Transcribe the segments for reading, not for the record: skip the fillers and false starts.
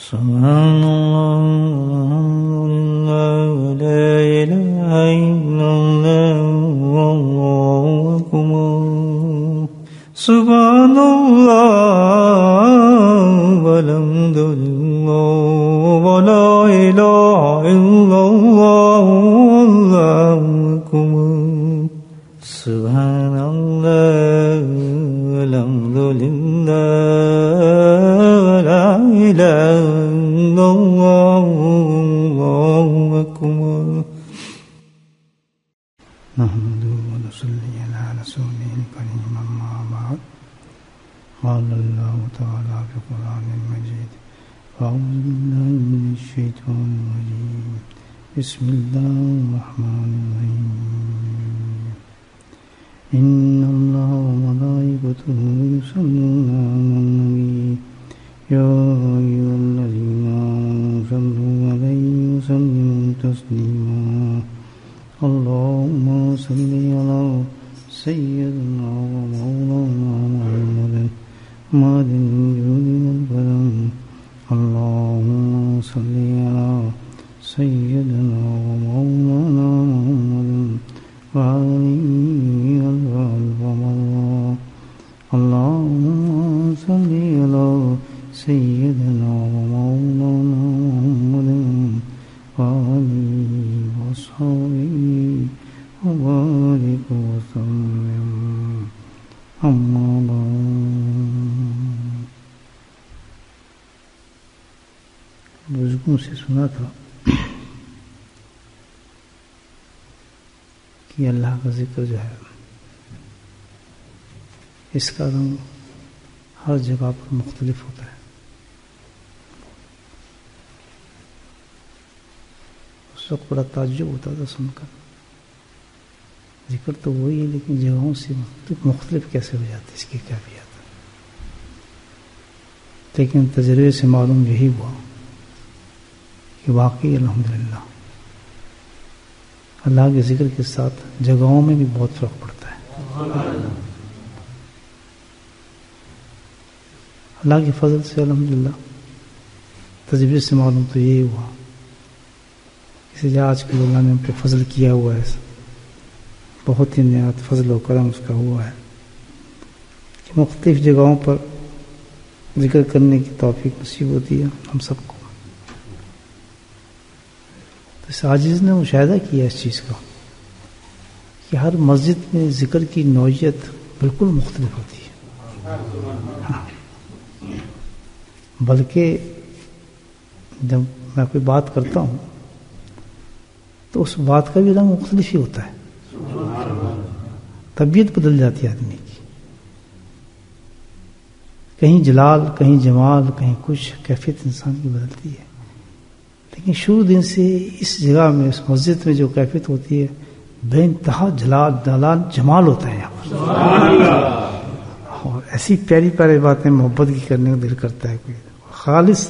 سبحان اللہ لا الہ الا اللہ واللہ اکبر سبحان اللہ والحمد للہ ولا الہ الا اللہ واللہ اکبر سبحان اللہ والحمد للہ ولا الہ نحمده ونصلي على رسوله الكريم أما بعد قال الله تعالى في القرآن المجيد أعوذ بالله من الشيطان الرجيم بسم الله الرحمن الرحيم إن الله وملائكته يصلون على النبي يا أيها الذين آمنوا صلوا عليه وسلموا تسليما اللهم صل على سيدنا ومولانا محمد معدن الجود والكرم اللهم صل على سيدنا ومولانا محمد وآله وصحبه وسلم اللهم صل على سيدنا ومولانا محمد وآله وصحبه وبارك وسلم أما بعد بزرگوں سے سنا تھا کہ اللہ کا ذکر جو ہے اس کا رنگ ہر جگہ پر مختلف ہوتا ہے. اس وقت بڑا تعجب ہوتا تھا سن کر، ذکر تو وہی ہے لیکن جگہوں سے مختلف کیسے ہو جاتی ہے، اس کی کیفیت. لیکن تجربے سے معلوم یہی ہوا کہ واقعی الحمدللہ اللہ کے ذکر کے ساتھ جگہوں میں بھی بہت فرق پڑتا ہے. اللہ کے فضل سے الحمدللہ تجربے سے معلوم تو یہی ہوا، اس لیے آج کل اللہ نے ہم پہ فضل کیا ہوا ہے، بہت ہی نہایت فضل و کرم اس کا ہوا ہے کہ مختلف جگہوں پر ذکر کرنے کی توفیق نصیب ہوتی ہے ہم سب کو. تو اس عاجز نے مشاہدہ کیا اس چیز کا کہ ہر مسجد میں ذکر کی نوعیت بالکل مختلف ہوتی ہے. ہاں، بلکہ جب میں کوئی بات کرتا ہوں تو اس بات کا بھی رنگ مختلف ہی ہوتا ہے، طبیعت بدل جاتی ہے آدمی کی، کہیں جلال، کہیں جمال، کہیں کچھ کیفیت انسان کی بدلتی ہے. لیکن شروع دن سے اس جگہ میں، اس مسجد میں جو کیفیت ہوتی ہے بے انتہا جلال جمال ہوتا ہے یہاں پر، اور ایسی پیاری پیاری باتیں محبت کی کرنے کا دل کرتا ہے. کوئی خالص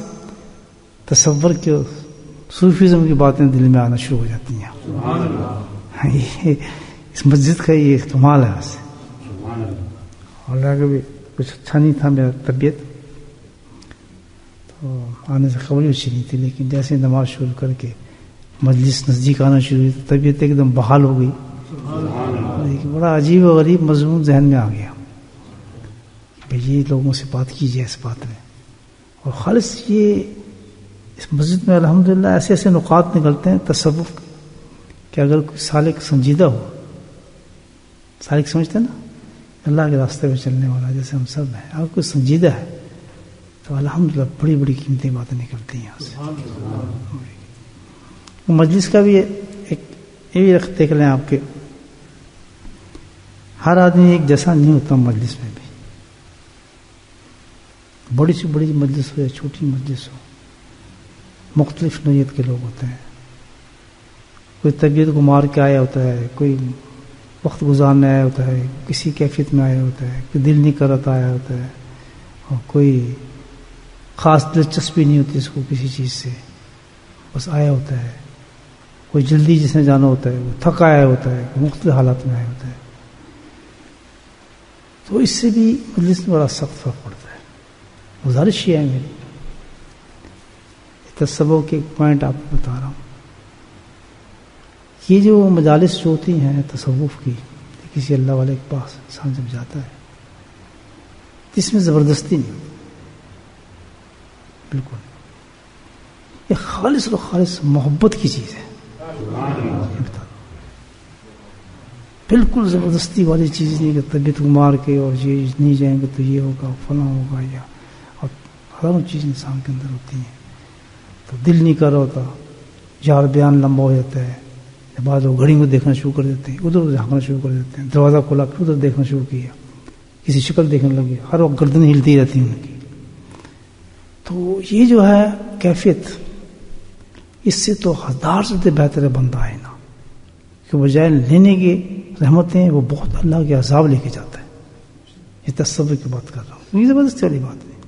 تصور کے صوفیزم کی باتیں دل میں آنا شروع ہو جاتی ہیں. اس مسجد کا یہ کمال ہے ویسے. اور کبھی کچھ اچھا نہیں تھا میرا طبیعت، تو آنے سے خبر ہی اچھی نہیں تھی، لیکن جیسے نماز شروع کر کے مجلس نزدیک آنا شروع ہوئی تو طبیعت ایک دم بحال ہو گئی. لیکن بڑا عجیب و غریب مضمون ذہن میں آ گیا کہ یہ لوگوں سے بات کیجیے اس بات میں. اور خالص یہ اس مسجد میں الحمدللہ ایسے ایسے نقاط نکلتے ہیں تصوف کہ اگر کوئی سالک سنجیدہ ہو، سالک سمجھتے ہیں نا اللہ کے راستے میں چلنے والا جیسے ہم سب ہیں، اگر کوئی سنجیدہ ہے تو الحمدللہ بڑی بڑی قیمتی باتیں نکلتی ہیں یہاں سے. مجلس کا بھی ایک یہ بھی دیکھ لیں آپ کے، ہر آدمی ایک جیسا نہیں ہوتا مجلس میں بھی. بڑی سی بڑی مجلس ہو یا چھوٹی مجلس ہو، مختلف نوعیت کے لوگ ہوتے ہیں. کوئی طبیعت کو مار کے آیا ہوتا ہے، کوئی وقت گزارنے آیا ہوتا ہے، کسی کیفیت میں آیا ہوتا ہے، کوئی دل نہیں کرتا آیا ہوتا ہے، اور کوئی خاص دلچسپی نہیں ہوتی اس کو کسی چیز سے، بس آیا ہوتا ہے. کوئی جلدی جس نے جانا ہوتا ہے، وہ تھک آیا ہوتا ہے، مختلف حالات میں آیا ہوتا ہے. تو اس سے بھی مجلس میں بڑا سخت فرق پڑتا ہے. گزارش یہ ہے میری تصوف کے ایک پوائنٹ آپ کو بتا رہا ہوں. یہ جو مجالس جو ہوتی ہیں تصوف کی، کسی اللہ والے کے پاس انسان جب جاتا ہے، اس میں زبردستی نہیں ہوتی، بالکل. یہ خالص اور خالص محبت کی چیز ہے. بالکل زبردستی والی چیز نہیں کہ طبیعت کو مار کے اور یہ نہیں جائیں گے تو یہ ہوگا فلاں ہوگا، یا اور ہزاروں چیز انسان کے اندر ہوتی ہیں تو دل نہیں کر رہا ہوتا، یار بیان لمبا ہو جاتا ہے. بعض لوگ گھڑی کو دیکھنا شروع کر دیتے ہیں، ادھر جھانکنا شروع کر دیتے ہیں، دروازہ کھولا ادھر دیکھنا شروع کیا، کسی شکل دیکھنے لگے، ہر وقت گردن ہلتی رہتی ہیں ان کی. تو یہ جو ہے کیفیت، اس سے تو ہزار سے بہتر بندہ ہے نا، کہ بجائے لینے کی رحمتیں وہ بہت اللہ کے عذاب لے کے جاتا ہے. یہ تصور کی بات کر رہا ہوں، یہ زبردستی والی بات نہیں.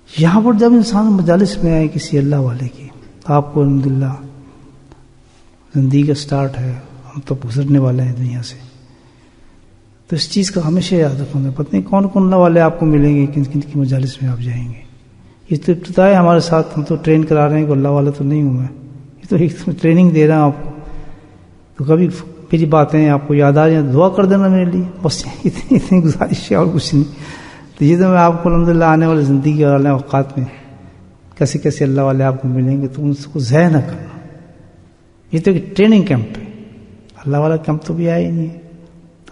یہاں پر جب انسان مجالس میں آئے کسی اللہ والے کی، آپ کو الحمدللہ زندگی کا سٹارٹ ہے، ہم تو گزرنے والے ہیں دنیا سے، تو اس چیز کا ہمیشہ یاد رکھنا. پتہ نہیں کون کون اللہ والے آپ کو ملیں گے، کن کن کی مجالس میں آپ جائیں گے. یہ تو ابتدا ہے ہمارے ساتھ، ہم تو ٹرین کرا رہے ہیں کہ اللہ والا تو نہیں ہوں میں، یہ تو ایک ٹریننگ دے رہا ہوں آپ کو. تو کبھی میری باتیں آپ کو یاد آ رہی ہیں، دعا کر دینا میرے لیے، بس اتنی گزارش ہے اور کچھ نہیں. تو یہ تو میں آپ کو الحمدللہ آنے والی زندگی اور آنے اوقات میں کیسے کیسے اللہ والے آپ کو ملیں گے تو ان کو ضائع نہ کرنا. یہ تو ایک ٹریننگ کیمپ ہے، اللہ والا کیمپ تو بھی آیا ہی نہیں ہے.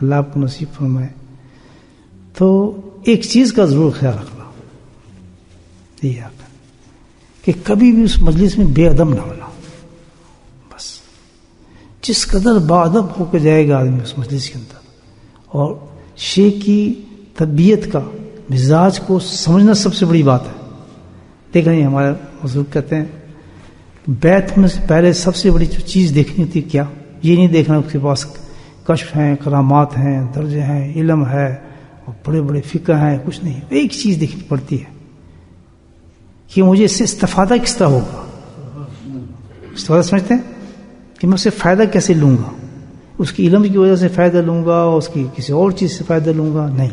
اللہ آپ کو نصیب فرمائے. تو ایک چیز کا ضرور خیال رکھنا، یہ کہ کبھی بھی اس مجلس میں بے ادب نہ ہونا. بس جس قدر با ادب ہو کے جائے گا آدمی اس مجلس کے اندر، اور شیخ کی طبیعت کا مزاج کو سمجھنا سب سے بڑی بات ہے. دیکھیں یہ ہمارے بزرگ کہتے ہیں بیت ہونے سے پہلے سب سے بڑی جو چیز دیکھنی ہوتی ہے کیا؟ یہ نہیں دیکھنا اس کے پاس کشف ہیں، کرامات ہیں، درجے ہیں، علم ہے اور بڑے بڑے فقہ ہیں، کچھ نہیں. ایک چیز دیکھنی پڑتی ہے کہ مجھے اس سے استفادہ کس طرح ہوگا. استفادہ سمجھتے ہیں کہ میں اس سے فائدہ کیسے لوں گا؟ اس کی علم کی وجہ سے فائدہ لوں گا، اس کی کسی اور چیز سے فائدہ لوں گا؟ نہیں.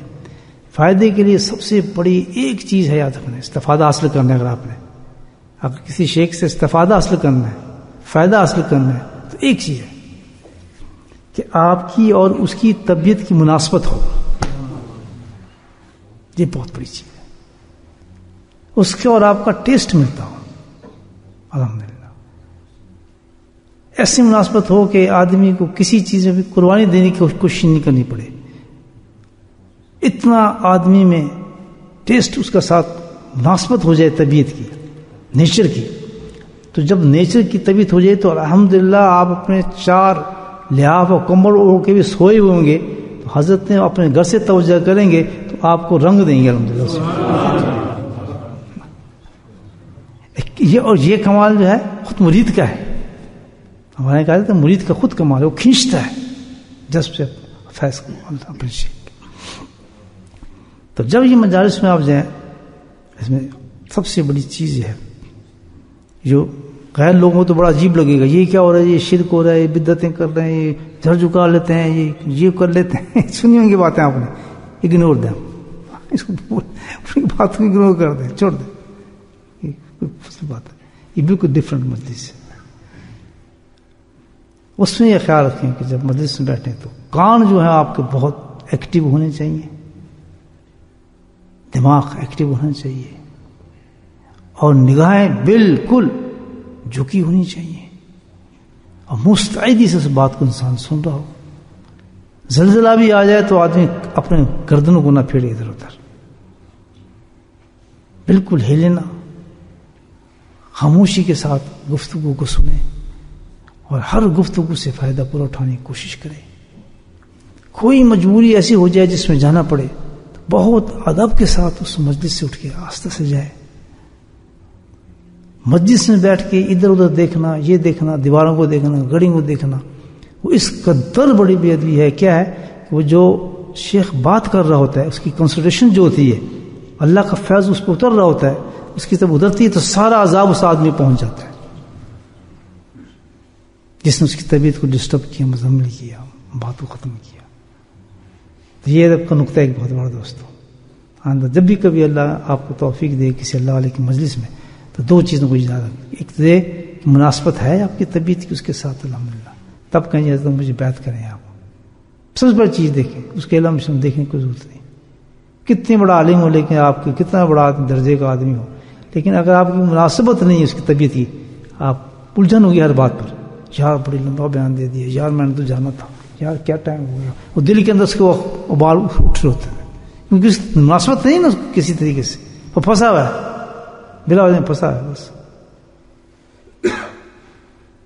فائدے کے لیے سب سے بڑی ایک چیز ہے یاد رکھنا، استفادہ حاصل کرنا ہے. اگر کسی شیخ سے استفادہ حاصل کرنا ہے، فائدہ حاصل کرنا ہے، تو ایک چیز ہے کہ آپ کی اور اس کی طبیعت کی مناسبت ہو. یہ بہت بڑی چیز ہے. اس کے اور آپ کا ٹیسٹ ملتا ہو الحمدللہ. ایسی مناسبت ہو کہ آدمی کو کسی چیز میں بھی قربانی دینے کی کوشش نہیں کرنی پڑے. اتنا آدمی میں ٹیسٹ اس کا ساتھ مناسبت ہو جائے طبیعت کی، نیچر کی. تو جب نیچر کی طبیعت ہو جائے تو الحمدللہ آپ اپنے 4 لحاف اور کمبل اوڑھ کے بھی سوئے ہوئے ہوں گے تو حضرت نے اپنے گھر سے توجہ کریں گے تو آپ کو رنگ دیں گے الحمدللہ. اور یہ کمال جو ہے خود مرید کا ہے. ہمارے کہا تھا مرید کا خود کمال ہے، وہ کھینچتا ہے جذب سے فیض کو اپنے شیخ. تو جب یہ مجالس میں آپ جائیں، اس میں سب سے بڑی چیز یہ ہے جو غیر لوگوں کو تو بڑا عجیب لگے گا، یہ کیا ہو رہا ہے، یہ شرک ہو رہا ہے، یہ بدعتیں کر رہے ہیں، یہ جھڑ جھکا لیتے ہیں، یہ کر لیتے ہیں. سنی ہوں گی باتیں آپ نے، اگنور دیں اس کو، بات کو اگنور کر دیں، چھوڑ دیں. بات ہے یہ بالکل ڈفرینٹ مجلس ہے. اس میں یہ خیال رکھیں کہ جب مجلس میں بیٹھیں تو کان جو ہے آپ کے بہت ایکٹیو ہونے چاہیے، دماغ ایکٹیو ہونا چاہیے، اور نگاہیں بالکل جھکی ہونی چاہیے، اور مستعدی سے اس بات کو انسان سن رہا ہو. زلزلہ بھی آ جائے تو آدمی اپنے گردنوں کو نہ پھیرے ادھر ادھر، بالکل ہلے نہ، خاموشی کے ساتھ گفتگو کو سنیں اور ہر گفتگو سے فائدہ پورا اٹھانے کی کوشش کریں. کوئی مجبوری ایسی ہو جائے جس میں جانا پڑے تو بہت ادب کے ساتھ اس مجلس سے اٹھ کے آستہ سے جائے. مجلس میں بیٹھ کے ادھر ادھر دیکھنا، یہ دیکھنا، دیواروں کو دیکھنا، گڑی کو دیکھنا، وہ اس قدر بڑی بے ادبی ہے. کیا ہے کہ وہ جو شیخ بات کر رہا ہوتا ہے اس کی کنسنٹریشن جو ہوتی ہے، اللہ کا فیض اس پہ اتر رہا ہوتا ہے، اس کی طرف ادھرتی ہے تو سارا عذاب اس آدمی پہنچ جاتا ہے جس نے اس کی طبیعت کو ڈسٹرب کیا، مزمل کیا، بات کو ختم کیا. تو یہ ادب کا نقطہ ایک بہت بڑا دوستوں. جب بھی کبھی اللہ آپ کو توفیق دے کسی اللہ والے کی مجلس میں، تو دو چیزوں کو اجازت، ایک تو یہ کہ مناسبت ہے آپ کی طبیعت کی اس کے ساتھ الحمدللہ، تب کہیں حضرت مجھے بیعت کریں آپ. سب سے بڑی چیز دیکھیں، اس کے علاوہ ہم دیکھنے کی کوئی ضرورت نہیں. کتنے بڑا عالم ہو لیکن آپ کی کتنا بڑا درجے کا آدمی ہو، لیکن اگر آپ کی مناسبت نہیں ہے اس کی طبیعت کی، آپ الجھن ہوگی ہر بات پر. یار بڑی لمبا بیان دے دیا، یار میں نے تو جانا تھا، یار کیا ٹائم ہو گیا، وہ دل کے اندر اس کے ابال اٹھ رہے ہوتے ہیں کیونکہ اس مناسبت نہیں نا کسی طریقے سے، وہ پھنسا ہوا ہے، بلا وجہ پھنسا ہے بس.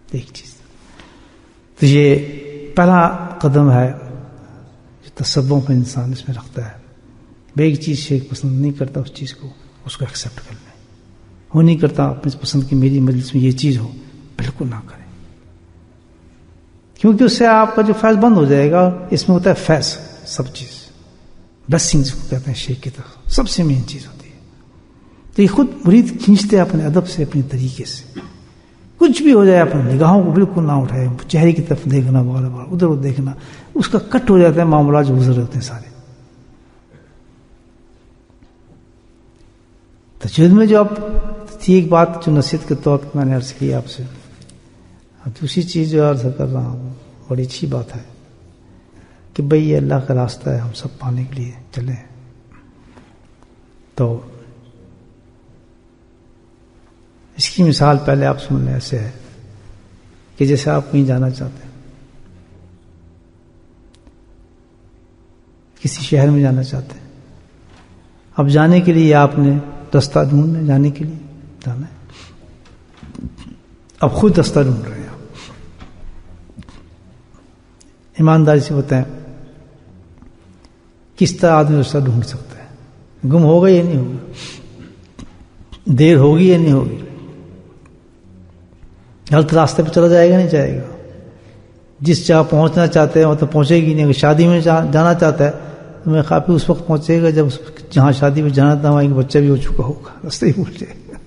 ایک چیز تو یہ پہلا قدم ہے جو تصوف میں انسان اس میں رکھتا ہے. بے ایک چیز شیخ پسند نہیں کرتا اس چیز کو، اس کو ایکسیپٹ کر لیں. وہ نہیں کرتا اپنی پسند کی میری مجلس میں یہ چیز ہو، بالکل نہ کریں، کیونکہ اس سے آپ کا جو فیض بند ہو جائے گا. اس میں ہوتا ہے فیض، سب چیز بلیسنگ جس کو کہتے ہیں شیخ کی طرف، سب سے مین چیز ہوتی ہے. تو یہ خود مرید کھینچتے ہیں اپنے ادب سے، اپنے طریقے سے. کچھ بھی ہو جائے اپنے نگاہوں کو بالکل نہ اٹھائے، چہرے کی طرف دیکھنا، بار بار ادھر ادھر دیکھنا، اس کا کٹ ہو جاتا ہے معاملات جو گزر رہے ہوتے ہیں سارے. تجوید میں جو اب تھی ایک بات جو نصیحت کے طور پر میں نے عرض کی آپ سے، دوسری چیز جو عرض کر رہا ہوں بڑی اچھی بات ہے کہ بھئی یہ اللہ کا راستہ ہے، ہم سب پانے کے لیے چلیں. تو اس کی مثال پہلے آپ سن لیں. ایسے ہے کہ جیسے آپ کہیں جانا چاہتے ہیں، کسی شہر میں جانا چاہتے ہیں، اب جانے کے لیے آپ نے رستہ ڈھونڈنا ہے، جانے کے لیے جانا ہے، اب خود رستہ ڈھونڈ رہے ہیں. ایمانداری سے بتائیں کس طرح آدمی رستہ ڈھونڈ سکتا ہے؟ گم ہوگا یا نہیں ہوگا؟ دیر ہوگی یا نہیں ہوگی؟ غلط راستے پہ چلا جائے گا نہیں جائے گا؟ جس جگہ پہنچنا چاہتے ہیں وہ تو پہنچے گی نہیں. اگر شادی میں جانا چاہتا ہے تو میں کافی اس وقت پہنچے گا جب جہاں شادی میں جانا تھا وہاں ایک بچہ بھی ہو چکا ہوگا، راستے ہی بھول جائے گا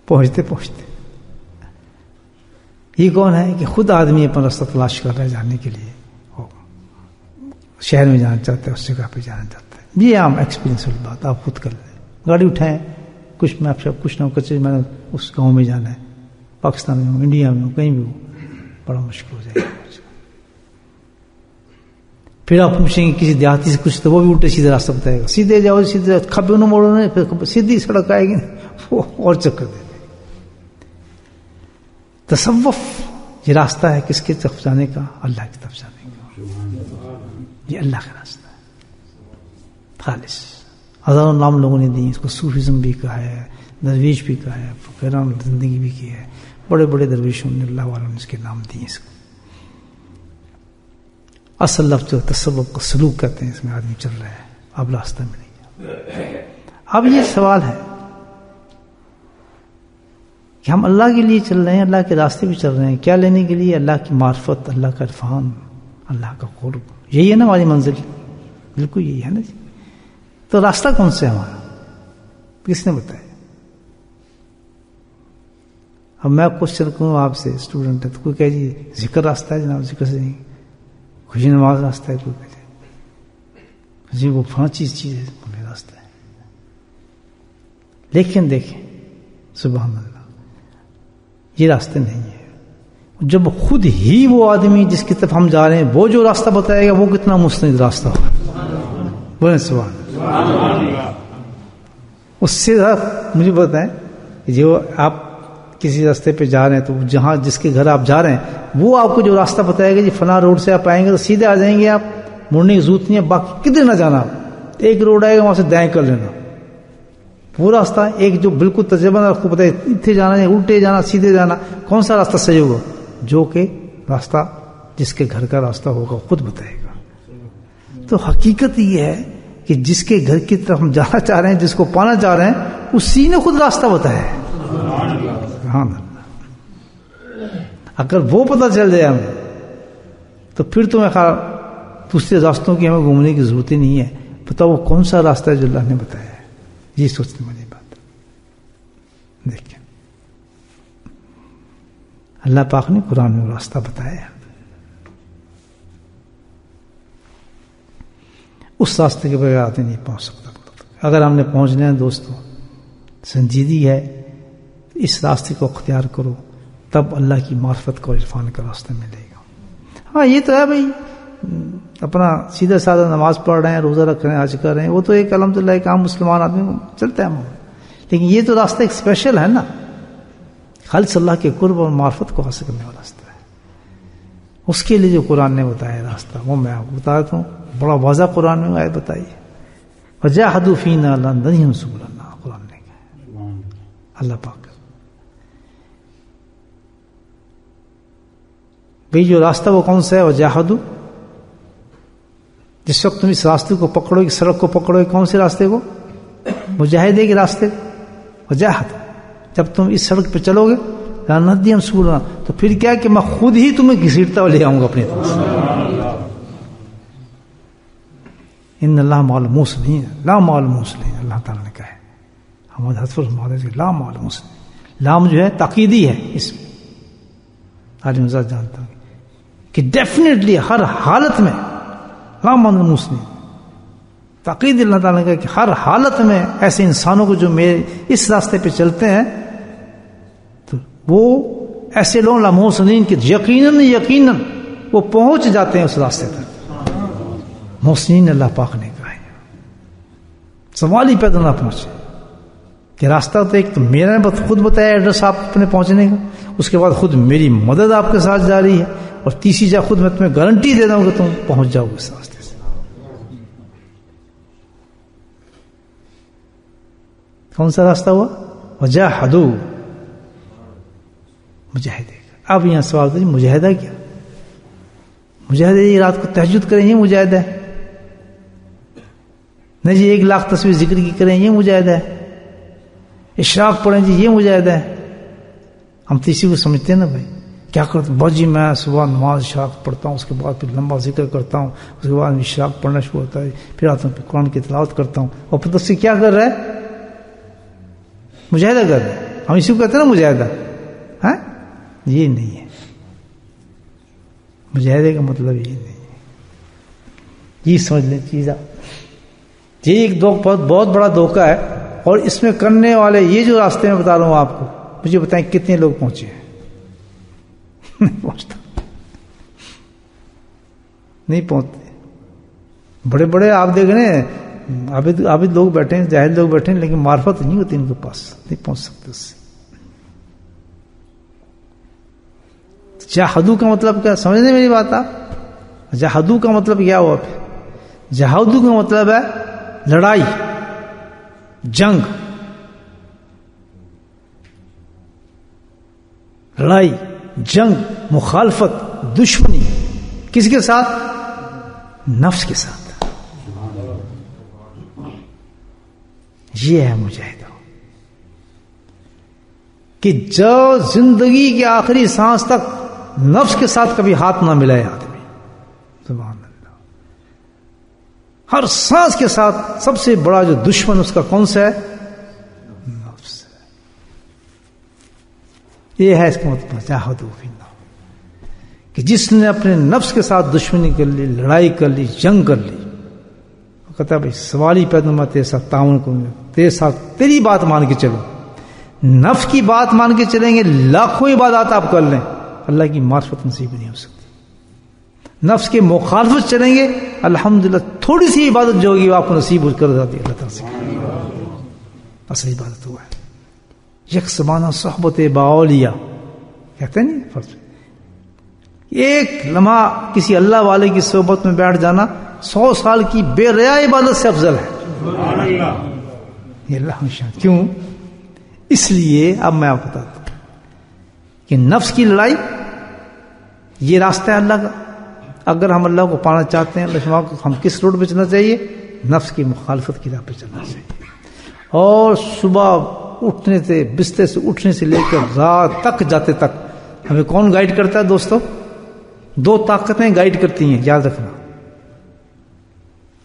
پہنچتے پہنچتے. یہ کون ہے کہ خود آدمی اپنا راستہ تلاش کر رہا ہے جانے کے لیے، شہر میں جانا چاہتا ہے، اس جگہ پہ جانا چاہتا ہے. یہ عام ایکسپیرینس والی بات آپ خود کر لیں. گاڑی اٹھائیں، کچھ میں کچھ نہ کچھ میں نے اس گاؤں میں جانا ہے، پاکستان میں ہوں، انڈیا میں ہوں، کہیں بھی ہوں، بڑا مشکل ہو جائے گا. پھر آپ پوچھیں گے کسی دیہاتی سے کچھ تو وہ بھی الٹے سیدھے راستہ بتائے گا، سیدھے جاؤ، سیدھے کھبے نہ موڑو، پھر سیدھی سڑک آئے گی وہ اور چکر دے. تصوف یہ راستہ ہے کس کی طرف جانے کا؟ اللہ کی طرف جانے کا. یہ اللہ کا راستہ ہے خالص. ہزاروں نام لوگوں نے دی اس کو. صوفیزم بھی کہا ہے، درویش بھی کہا ہے، فقیران زندگی بھی کی ہے، بڑے بڑے درویشوں نے، اللہ والوں نے اس کے نام دیے. اس کو اصل لفظ جو تصوف کو سلوک کہتے ہیں، اس میں آدمی چل رہا ہے، اب راستہ میں نہیں. اب یہ سوال ہے کہ ہم اللہ کے لیے چل رہے ہیں، اللہ کے راستے بھی چل رہے ہیں، کیا لینے کے لیے؟ اللہ کی معرفت، اللہ کا عرفان، اللہ کا قرب. یہی ہے نا ہماری منزل، بالکل یہی ہے نا جی. تو راستہ کون سا ہے ہمارا؟ کس نے بتایا؟ اب میں کوشچن کروں آپ سے، اسٹوڈنٹ ہے تو کوئی کہے جی ذکر راستہ ہے جناب، ذکر سے نہیں. خوشی نماز راستہ ہے، کوئی کہے جی وہ فلاں چیز ہے راستہ ہے. لیکن دیکھیں سبحان اللہ، یہ راستہ نہیں ہے. جب خود ہی وہ آدمی جس کی طرف ہم جا رہے ہیں وہ جو راستہ بتائے گا وہ کتنا مستند راستہ ہوگا. بولیں سبحان اللہ. اس سے مجھے بتائیں جو آپ کسی راستے پہ جا رہے ہیں تو جہاں جس کے گھر آپ جا رہے ہیں وہ آپ کو جو راستہ بتائے گا جی فلاں روڈ سے آپ آئیں گے تو سیدھے آ جائیں گے آپ، مڑنے کی ضرورت نہیں ہے، باقی کدھر نہ جانا. ایک روڈ آئے گا وہاں سے دائیں کر لینا، وہ راستہ ایک جو بالکل تجربہ آپ کو بتائے اتنے جانا ہے، الٹے جانا، سیدھے جانا، کون سا راستہ صحیح ہوگا؟ جو کہ راستہ جس کے گھر کا راستہ ہوگا خود بتائے گا. تو حقیقت یہ ہے کہ جس کے گھر کی طرف ہم جانا چاہ رہے ہیں، جس کو پانا چاہ رہے ہیں، اسی نے خود راستہ بتایا ہے. اگر وہ پتہ چل جائے ہمیں تو پھر تو میں خیال دوسرے راستوں کی ہمیں گھومنے کی ضرورت ہی نہیں ہے. بتاؤ وہ کون سا راستہ ہے جو اللہ نے بتایا ہے. یہ سوچنے والی بات. دیکھیں اللہ پاک نے قرآن میں راستہ بتایا ہے. اس راستے کے بغیر آدمی نہیں پہنچ سکتا. اگر ہم نے پہنچنا ہے دوستوں، سنجیدگی ہے اس راستے کو اختیار کرو، تب اللہ کی معرفت کو عرفان کا راستہ ملے گا۔ ہاں یہ تو ہے بھائی، اپنا سیدھا سادہ نماز پڑھ رہے ہیں، روزہ رکھ رہے ہیں، حج کر رہے ہیں، وہ تو ایک الحمدللہ ایک عام مسلمان آدمی چلتا ہے، لیکن یہ تو راستہ ایک اسپیشل ہے نا، خالص اللہ کے قرب اور معرفت کو حاصل کرنے والا راستہ ہے۔ اس کے لیے جو قرآن نے بتایا راستہ، وہ میں آپ کو بتاتا ہوں، بڑا واضح قرآن میں آیت بتائی ہے، وَجَاهَدُوا فِينَا لَنَهْدِيَنَّهُمْ سُبُلَنَا، قرآن نے کہا اللہ پاک بھئی جو راستہ وہ کون سا ہے؟ وَجَاهَدُوا، جس وقت تم اس راستے کو پکڑو گے، سڑک کو پکڑو گے، کون سے راستے کو؟ مجاہدے کے راستے کو، وَجَاهَدُوا، جب تم اس سڑک پہ چلو گے لَنَهْدِيَنَّهُمْ سُبُلَنَا، تو پھر کیا کہ میں خود ہی تمہیں گھسیٹتا ہوا لے آؤں گا اپنی طرف سے۔ ان اللہ مع المحسنین، لا مع المحسنین، اللہ تعالیٰ نے کہا ہے، ہمارے حضرت فرماتے ہیں لا مع المحسنین، لام جو ہے تاکیدی ہے، اس میں عالم ذات جانتا ہوں کہ ڈیفینیٹلی ہر حالت میں لا مع المحسنین، تاکید اللہ تعالیٰ نے کہا کہ ہر حالت میں ایسے انسانوں کو جو میرے اس راستے پہ چلتے ہیں تو وہ ایسے لوگ لا محسنین کہ یقیناً وہ پہنچ جاتے ہیں اس راستے تک۔ محسنین اللہ پاک نے کہا ہے، سوال ہی پیدا نہ پہنچے کہ راستہ تو ایک تو میرا نے خود بتایا ایڈریس آپ اپنے پہنچنے کا، اس کے بعد خود میری مدد آپ کے ساتھ جاری ہے، اور تیسری جگہ خود میں تمہیں گارنٹی دے رہا ہوں کہ تم پہنچ جاؤ گے اس راستے سے۔ کون سا راستہ ہوا؟ وجاہدوا، مجاہدے کا۔ اب یہاں سوال تھا مجاہدہ کیا؟ مجاہدہ یہ رات کو تہجد کریں یہ مجاہدہ ہے؟ نہیں جی 1,00,000 تصویر ذکر کی کریں یہ مجاہدہ ہے؟ اشراق پڑھیں جی یہ مجاہدہ ہے؟ ہم تو اسی کو سمجھتے ہیں نا بھائی، کیا کرتا ہوں بس جی میں صبح نماز اشراق پڑھتا ہوں، اس کے بعد پھر لمبا ذکر کرتا ہوں، اس کے بعد اشراق پڑھنا شروع ہوتا ہے، پھر آتا ہوں پھر قرآن کی تلاوت کرتا ہوں، اور پھر اس سے کیا کر رہا ہے؟ مجاہدہ کر رہا ہے۔ ہم اسی کو کہتے ہیں نا مجاہدہ، ہاں یہ نہیں ہے، مجاہدے کا مطلب یہ نہیں ہے، یہ سمجھ لیں چیز آپ، یہ ایک بہت بڑا دھوکہ ہے، اور اس میں کرنے والے یہ جو راستے میں بتا رہا ہوں آپ کو، مجھے بتائیں کتنے لوگ پہنچے ہیں؟ نہیں پہنچتا، نہیں پہنچتے، بڑے بڑے آپ دیکھ رہے ہیں عابد لوگ بیٹھے ہیں، جاہل لوگ بیٹھے ہیں، لیکن معرفت نہیں ہوتی ان کے پاس، نہیں پہنچ سکتے اس سے۔ جہادو کا مطلب کیا سمجھنے میری بات آپ؟ جہادو کا مطلب کیا ہوا پھر؟ جہادو کا مطلب ہے لڑائی، جنگ، لڑائی جنگ، مخالفت، دشمنی، کس کے ساتھ؟ نفس کے ساتھ۔ یہ ہے مجاہدہ، کہ جو زندگی کی آخری سانس تک نفس کے ساتھ کبھی ہاتھ نہ ملائے آدمی، سبحان اللہ، ہر سانس کے ساتھ سب سے بڑا جو دشمن اس کا کون سا ہے؟ نفس ہے۔ یہ ہے اس کا مطلب جاہدوا فی اللہ، کہ جس نے اپنے نفس کے ساتھ دشمنی کر لی، لڑائی کر لی، جنگ کر لی، وہ کہتا ہے بھائی سوال ہی پیدا میں تیرے ساتھ تعاون کروں گا، تیرے ساتھ تیری بات مان کے چلو، نفس کی بات مان کے چلیں گے لاکھوں عبادات آپ کر لیں، اللہ کی معرفت نصیب نہیں ہو سکتی۔ نفس کے مخالفت چلیں گے الحمدللہ تھوڑی سی عبادت جو ہوگی وہ آپ کو نصیب کر جاتی ہے اللہ تعالیٰ سے، اصل عبادت ہوا ہے۔ یکسمانہ صحبت باولیہ کہتے ہیں نہیں فرض، ایک لمحہ کسی اللہ والے کی صحبت میں بیٹھ جانا 100 سال کی بے ریا عبادت سے افضل ہے۔ یہ اللہ شان کیوں؟ اس لیے اب میں آپ کو بتاتا ہوں کہ نفس کی لڑائی یہ راستہ ہے اللہ کا۔ اگر ہم اللہ کو پانا چاہتے ہیں، اللہ کو ہم کس روڈ پہ چلنا چاہیے؟ نفس کی مخالفت کی راہ پہ چلنا چاہیے، اور صبح اٹھنے سے بستر سے اٹھنے سے لے کر رات تک جاتے تک ہمیں کون گائیڈ کرتا ہے دوستو؟ 2 طاقتیں گائیڈ کرتی ہیں، یاد رکھنا،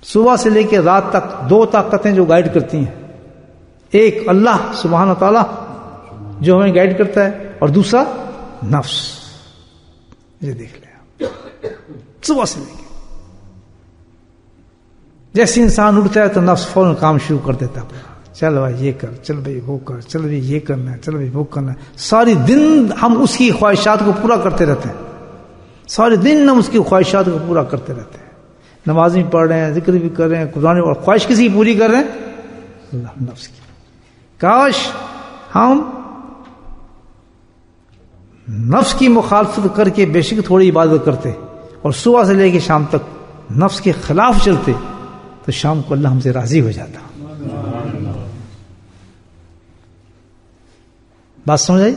صبح سے لے کے رات تک 2 طاقتیں جو گائیڈ کرتی ہیں، ایک اللہ سبحانہ تعالیٰ جو ہمیں گائیڈ کرتا ہے، اور دوسرا نفس۔ یہ دیکھ لیں صبح سے لے کے جیسے انسان اٹھتا ہے تو نفس فوراً کام شروع کر دیتا ہے، چل بھائی یہ کر، چل بھائی وہ کر، چل بھائی یہ کرنا ہے، چل بھائی وہ کرنا ہے. ساری دن ہم اس کی خواہشات کو پورا کرتے رہتے ہیں، سارے دن ہم اس کی خواہشات کو پورا کرتے رہتے ہیں. نماز بھی پڑھ رہے ہیں، ذکر بھی کر رہے ہیں، قرآن اور خواہش کسی کی پوری کر رہے ہیں؟ اللہ، نفس کی. کاش ہم نفس کی مخالفت کر کے بے شک تھوڑی عبادت کرتے اور صبح سے لے کے شام تک نفس کے خلاف چلتے تو شام کو اللہ ہم سے راضی ہو جاتا. بات سمجھ آئی؟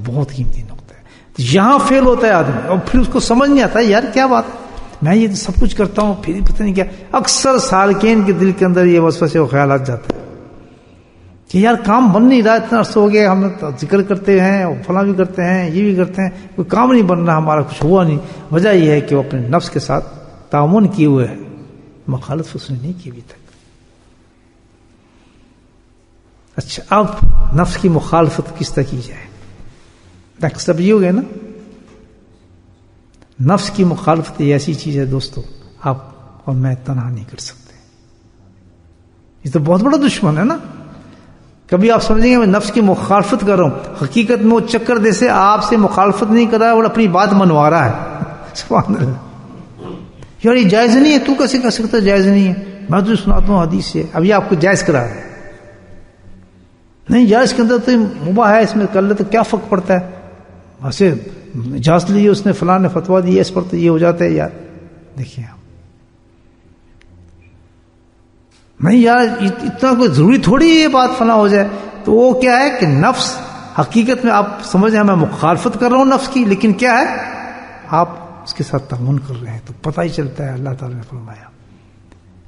بہت قیمتی نقطہ ہے. تو یہاں فیل ہوتا ہے آدمی اور پھر اس کو سمجھ نہیں آتا یار کیا بات ہے، میں یہ سب کچھ کرتا ہوں پھر پتہ نہیں کیا. اکثر سالکین کے دل کے اندر یہ وسوسے و خیالات جاتے ہیں کہ یار کام بن نہیں رہا، اتنا عرصہ ہو گیا ہم ذکر کرتے ہیں، فلاں بھی کرتے ہیں، یہ بھی کرتے ہیں، کوئی کام نہیں بن رہا، ہمارا کچھ ہوا نہیں. وجہ یہ ہے کہ وہ اپنے نفس کے ساتھ تعاون کیے ہوئے ہے، مخالفت اس نے نہیں کی ابھی تک. اچھا اب نفس کی مخالفت کس طرح کی جائے؟ نیکسٹ اب یہ ہو گیا نا. نفس کی مخالفت یہ ایسی چیز ہے دوستو آپ اور میں تنہا نہیں کر سکتے. یہ تو بہت بڑا دشمن ہے نا. کبھی آپ سمجھیں گے میں نفس کی مخالفت کر رہا ہوں، حقیقت میں وہ چکر جیسے آپ سے مخالفت نہیں کر رہا ہے اور اپنی بات منوا رہا ہے. سبحان اللہ. یار یہ جائز نہیں ہے، تو کیسے کر سکتا جائز نہیں ہے؟ میں تو سناتا ہوں حدیث سے، اب یہ آپ کو جائز کرا رہا ہے. نہیں یار اس کے اندر تو مباح ہے، اس میں کر لے تو کیا فرق پڑتا ہے؟ ویسے اجازت لی اس نے، فلاں نے فتویٰ دی اس پر تو یہ ہو جاتا ہے. یار دیکھیے آپ نہیں یار اتنا کوئی ضروری تھوڑی یہ بات فلاں ہو جائے. تو وہ کیا ہے کہ نفس حقیقت میں آپ سمجھ رہے ہیں میں مخالفت کر رہا ہوں نفس کی، لیکن کیا ہے آپ اس کے ساتھ تعاون کر رہے ہیں. تو پتہ ہی چلتا ہے اللہ تعالیٰ نے فرمایا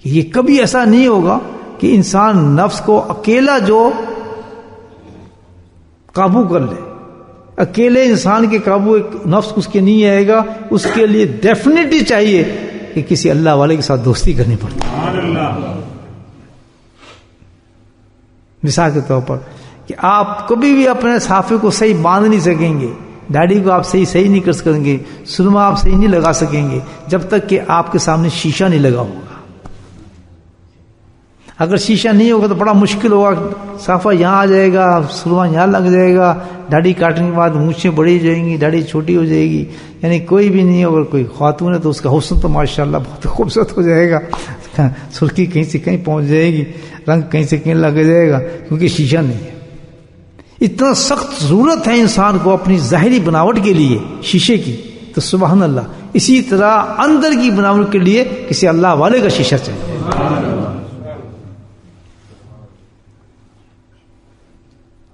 کہ یہ کبھی ایسا نہیں ہوگا کہ انسان نفس کو اکیلا جو قابو کر لے. اکیلے انسان کے قابو ایک نفس اس کے نہیں آئے گا. اس کے لیے ڈیفینیٹلی چاہیے کہ کسی اللہ والے کے ساتھ دوستی کرنی پڑتی ہے. مثال کے طور پر کہ آپ کبھی بھی اپنے صافے کو صحیح باندھ نہیں سکیں گے، داڑھی کو آپ صحیح نہیں کر سکیں گے، سرما آپ صحیح نہیں لگا سکیں گے جب تک کہ آپ کے سامنے شیشہ نہیں لگا ہوگا. اگر شیشہ نہیں ہوگا تو بڑا مشکل ہوگا. صافہ یہاں آ جائے گا، سرما یہاں لگ جائے گا، داڑھی کاٹنے کے بعد مونچھیں بڑی جائیں گی، داڑھی چھوٹی ہو جائے گی. یعنی کوئی بھی نہیں، اگر کوئی خاتون ہے تو اس کا حسن تو ماشاءاللہ بہت خوبصورت ہو جائے گا. سرخی کہیں سے کہیں پہنچ جائے گی، رنگ کہیں سے کہیں لگ جائے گا، کیونکہ شیشہ نہیں ہے. اتنا سخت ضرورت ہے انسان کو اپنی ظاہری بناوٹ کے لیے شیشے کی. تو سبحان اللہ اسی طرح اندر کی بناوٹ کے لیے کسی اللہ والے کا شیشہ چاہیے.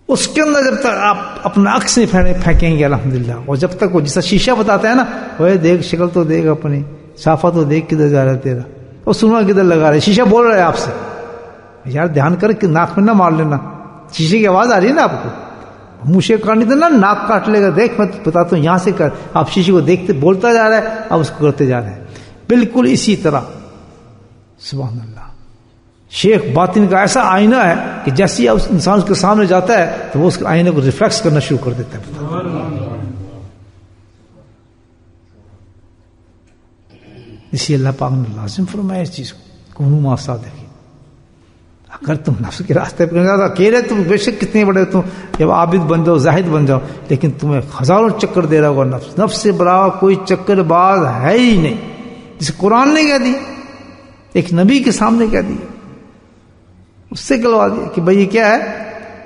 اس کے اندر جب تک آپ اپنا عکس نہیں پھینکیں گے الحمدللہ، اور جب تک وہ جیسا شیشہ بتاتا ہے نا، وہ دیکھ شکل تو دیکھ اپنی، صافہ تو دیکھ کدھر جا رہا ہے تیرا، اور سرما کدھر لگا رہا ہے. شیشہ بول رہا ہے آپ سے یار دھیان کر کہ ناک میں نہ مار لینا. شیشے کی آواز آ رہی ہے نا آپ کو، منہ سے کاٹنی تو نا ناک کاٹ لے گا. دیکھ میں بتاتا ہوں یہاں سے کر. آپ شیشے کو دیکھتے بولتا جا رہا ہے، آپ اس کو کرتے جا رہے ہیں. بالکل اسی طرح سبحان اللہ شیخ باطن کا ایسا آئینہ ہے کہ جیسے اس انسان اس کے سامنے جاتا ہے تو وہ اس کے آئینے کو ریفلیکس کرنا شروع کر دیتا ہے. اسی اللہ پاک نے لازم فرمایا اس چیز کو، کونوا مع الصادقین. اگر تم نفس کے راستے پہ اکیلے تم بے شک کتنے بڑے تم جب عابد بن جاؤ زاہد بن جاؤ، لیکن تمہیں ہزاروں چکر دے رہا ہوگا نفس. نفس سے بڑا کوئی چکر باز ہے ہی نہیں. جسے قرآن نے کہہ دی، ایک نبی کے سامنے کہہ دی، اس سے کہلوا دیا کہ بھائی یہ کیا ہے،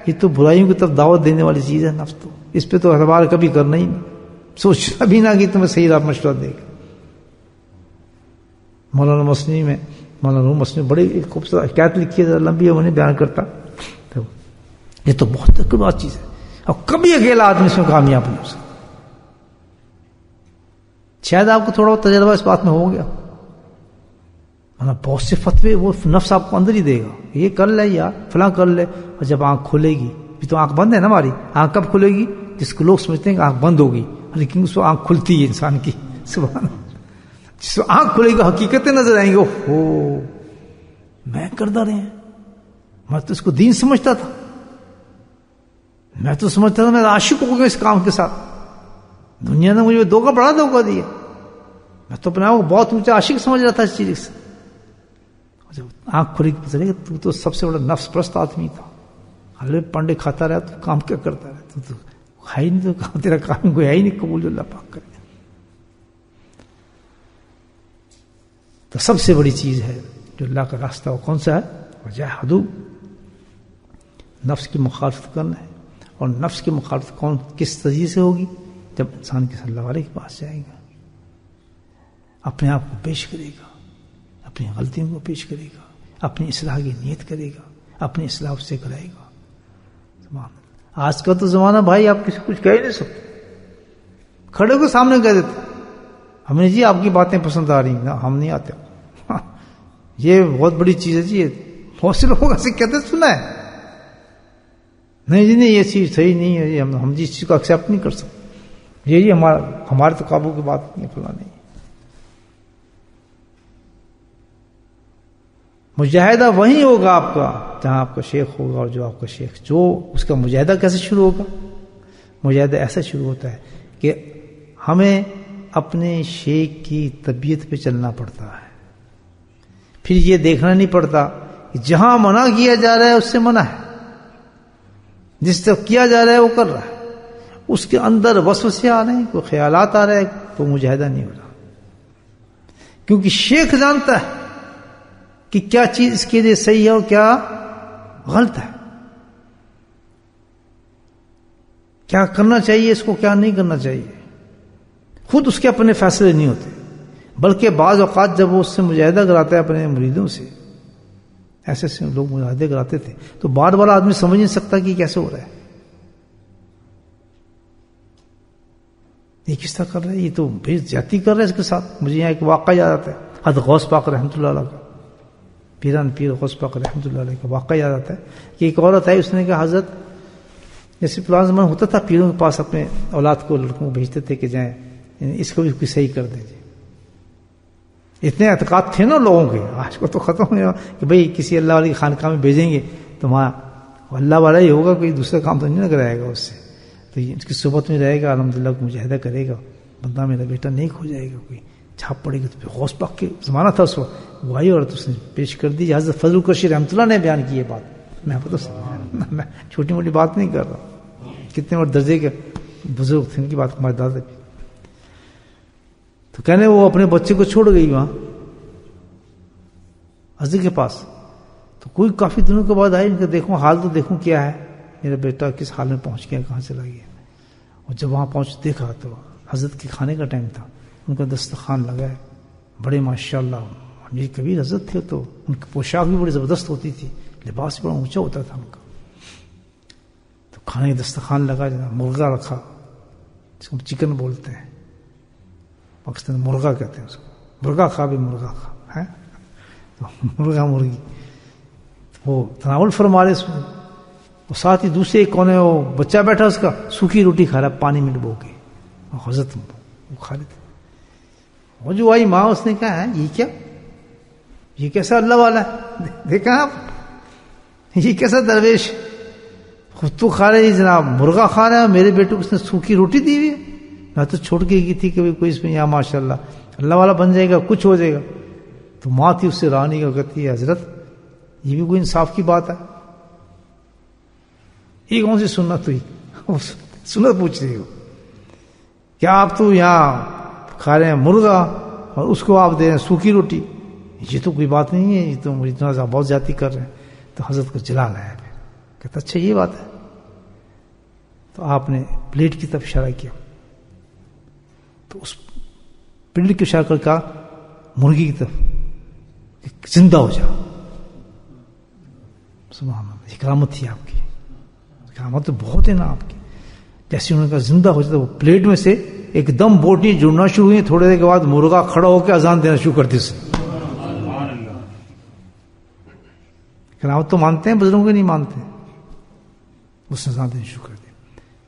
یہ تو برائیوں کی طرف دعوت دینے والی چیز ہے. نفس تو اس پہ تو اعتبار کبھی کرنا ہی نہیں، سوچنا بھی نہ کہ تمہیں صحیح راہ مشورہ دے گا. مولانا مسنی میں مولانا مسلم بڑی خوبصورت حکایت لکھی ہے، لمبی ہے وہ نہیں بیان کرتا. تو یہ تو بہت بات چیز ہے، اور کبھی اکیلا آدمی اس میں کامیاب نہیں ہو سکتا. شاید آپ کو تھوڑا بہت تجربہ اس بات میں ہو گیا، بہت سے فتوے وہ نفس آپ کو اندر ہی دے گا، یہ کر لے یا فلاں کر لے. اور جب آنکھ کھلے گی، بھی تو آنکھ بند ہے نا ہماری، آنکھ کب کھلے گی؟ جس کو لوگ سمجھتے ہیں کہ آنکھ بند ہوگی، لیکن اس کو آنکھ کھلتی ہے انسان کی. سبحان اللہ. جس کو آنکھ کھلے گی حقیقتیں نظر آئیں گے. اوہ میں کرتا رہے ہیں، میں تو اس کو دین سمجھتا تھا، میں تو سمجھتا تھا میں عاشق ہو گیا اس کام کے ساتھ. دنیا نے مجھے بڑا دھوکہ دیا. میں تو اپنے آپ کو بہت اونچا عاشق سمجھ رہا تھا اس چیز سے. آنکھ کھلی پتہ چلے کہ تو سب سے بڑا نفس پرست آدمی تھا، حلوے پانڈے کھاتا رہا، تو کام کیا کرتا رہا، تو ہے ہی نہیں، تو کام تیرا کام کوئی ہے ہی نہیں قبول جو اللہ پاک کرے. تو سب سے بڑی چیز ہے جو اللہ کا راستہ وہ کون سا ہے؟ وجاہدوا، نفس کی مخالفت کرنا ہے. اور نفس کی مخالفت کس طریقے سے ہوگی؟ جب انسان کے صلی اللہ علیہ کے پاس جائے گا، اپنے آپ کو پیش کرے گا، اپنی غلطیوں کو پیش کرے گا، اپنی اصلاح کی نیت کرے گا، اپنی اصلاح اس سے کرائے گا. آج کا تو زمانہ بھائی آپ کسی کچھ کہہ ہی نہیں سکتے، کھڑے کو سامنے کہہ دیتے ہمیں جی آپ کی باتیں پسند آ رہی ہیں، ہم نہیں آتے. یہ بہت بڑی چیز ہے جی. یہ بہت سے لوگوں سے کہتے سنا ہے، نہیں جی نہیں یہ چیز صحیح نہیں ہے، ہم جس چیز کو ایکسیپٹ نہیں کر سکتے، یہ ہمارے تو قابو کی بات نہیں، فلاں نہیں. مجاہدہ وہیں ہوگا آپ کا جہاں آپ کا شیخ ہوگا، اور جو آپ کا شیخ، جو اس کا مجاہدہ کیسے شروع ہوگا؟ مجاہدہ ایسا شروع ہوتا ہے کہ ہمیں اپنے شیخ کی طبیعت پہ چلنا پڑتا ہے. پھر یہ دیکھنا نہیں پڑتا کہ جہاں منع کیا جا رہا ہے اس سے منع ہے، جس طرف کیا جا رہا ہے وہ کر رہا ہے، اس کے اندر وسوسے آ رہے ہیں، کوئی خیالات آ رہے ہیں، تو مجاہدہ نہیں ہو رہا. کیونکہ شیخ جانتا ہے کہ کیا چیز اس کے لیے صحیح ہے اور کیا غلط ہے، کیا کرنا چاہیے اس کو، کیا نہیں کرنا چاہیے. خود اس کے اپنے فیصلے نہیں ہوتے، بلکہ بعض اوقات جب وہ اس سے مجاہدہ کراتا ہے اپنے مریدوں سے، ایسے ایسے لوگ مجاہدے کراتے تھے، تو بار بار آدمی سمجھ نہیں سکتا کہ کیسے ہو رہا ہے، یہ کس طرح کر رہا ہے، یہ تو بے زیادتی کر رہا ہے اس کے ساتھ. مجھے یہاں ایک واقعہ یاد آتا ہے، حضرت غوث پاک رحمۃ اللہ علیہ کا، پیران پیر غوث پاک رحمۃ اللہ علیہ کا واقعہ یاد آتا ہے کہ ایک عورت آئی، اس نے کہا حضرت جیسے پرانا زمانہ ہوتا تھا پیروں کے پاس اپنے اولاد کو، لڑکوں کو بھیجتے تھے کہ جائیں اس کو بھی کوئی صحیح کر دیجیے. اتنے اعتقاد تھے نا لوگوں کے، آج کو تو ختم ہو گیا کہ بھئی کسی اللہ والی خانقاہ میں بھیجیں گے تو وہاں اللہ والا ہی ہوگا، کوئی دوسرا کام تو نہیں نہ کرائے گا اس سے، تو اس کی صحبت میں رہے گا، الحمدللہ مجاہدہ کرے گا، بندہ میرا بیٹا نہیں کھو جائے گا، کوئی چھاپ پڑے گی. تو پھر غوث پاک کے زمانہ تھا اس وقت، وہ آئی اور اس نے پیش کر دی. حضرت فضل القشیر رحمۃ اللہ نے بیان کی یہ بات، میں میں چھوٹی موٹی بات نہیں کر رہا، کتنے بڑے درجے کے بزرگ تھے، ان کی بات ہمارے دادا کی. تو کہنے وہ اپنے بچے کو چھوڑ گئی وہاں حضرت کے پاس. تو کوئی کافی دنوں کے بعد آئی، ان کا دیکھوں حال تو دیکھوں کیا ہے، میرا بیٹا کس حال میں پہنچ گیا، کہاں چلا گیا. اور جب وہاں پہنچ دیکھا تو حضرت کے کھانے کا ٹائم تھا، ان کا دسترخوان لگا ہے، بڑے ماشاءاللہ یہ کبیر حضرت تھے، تو ان کی پوشاک بھی بڑی زبردست ہوتی تھی، لباس بڑا اونچا ہوتا تھا ان کا. تو کھانے کا دسترخوان لگا، جناب مرغا رکھا، جس کو چکن بولتے ہیں، پاکستان مرغا کہتے ہیں اس کو، مرغا کھا بھی مرغا کھا ہے، تو مرغا مرغی وہ تناول فرما رہے اس میں. اور ساتھ ہی دوسرے ایک کونے وہ بچہ بیٹھا، اس کا سوکھی روٹی کھا رہا پانی میں ڈبو کے، اور حضرت وہ کھا لیتے. وہ جو آئی ماں، اس نے کہا ہے یہ کیا، یہ کیسا اللہ والا ہے، دیکھا آپ یہ کیسا درویش، خود تو کھا رہے جناب مرغا کھا رہا ہے، میرے بیٹے کو اس نے سوکھی روٹی دی ہوئی ہے. میں تو چھوڑ کے گئی تھی کہ کوئی اس میں یا ماشاء اللہ والا بن جائے گا، کچھ ہو جائے گا. تو ماں تھی اس سے رانی کا، کہتی ہے حضرت یہ بھی کوئی انصاف کی بات ہے، یہ کون سی سنت ہوئی، سنت پوچھ رہی ہو کیا، آپ تو یہاں کھا رہے ہیں مرغا اور اس کو آپ دے رہے ہیں سوکھی روٹی، یہ تو کوئی بات نہیں ہے، یہ تو مجھے اتنا بہت زیادتی کر رہے ہیں. تو حضرت کو جلا لایا، کہتا اچھا یہ بات ہے. تو آپ نے پلیٹ کی طرف اشارہ کیا، تو اس پلیٹ کی اشارہ کر کہا مرغی کی طرف زندہ ہو جاؤ. سبحان اللہ، یہ کرامت تھی آپ کی، کرامت تو بہت ہے نا آپ کی. جیسے انہوں نے کہا زندہ ہو جاتا، وہ پلیٹ میں سے ایک دم بوٹی جڑنا شروع ہوئی. تھوڑے دیر کے بعد مرغا کھڑا ہو کے اذان دینا شروع کر دی. کرامت تو مانتے ہیں بزرگوں کے، نہیں مانتے. اس نے اذان دینا شروع کر دی.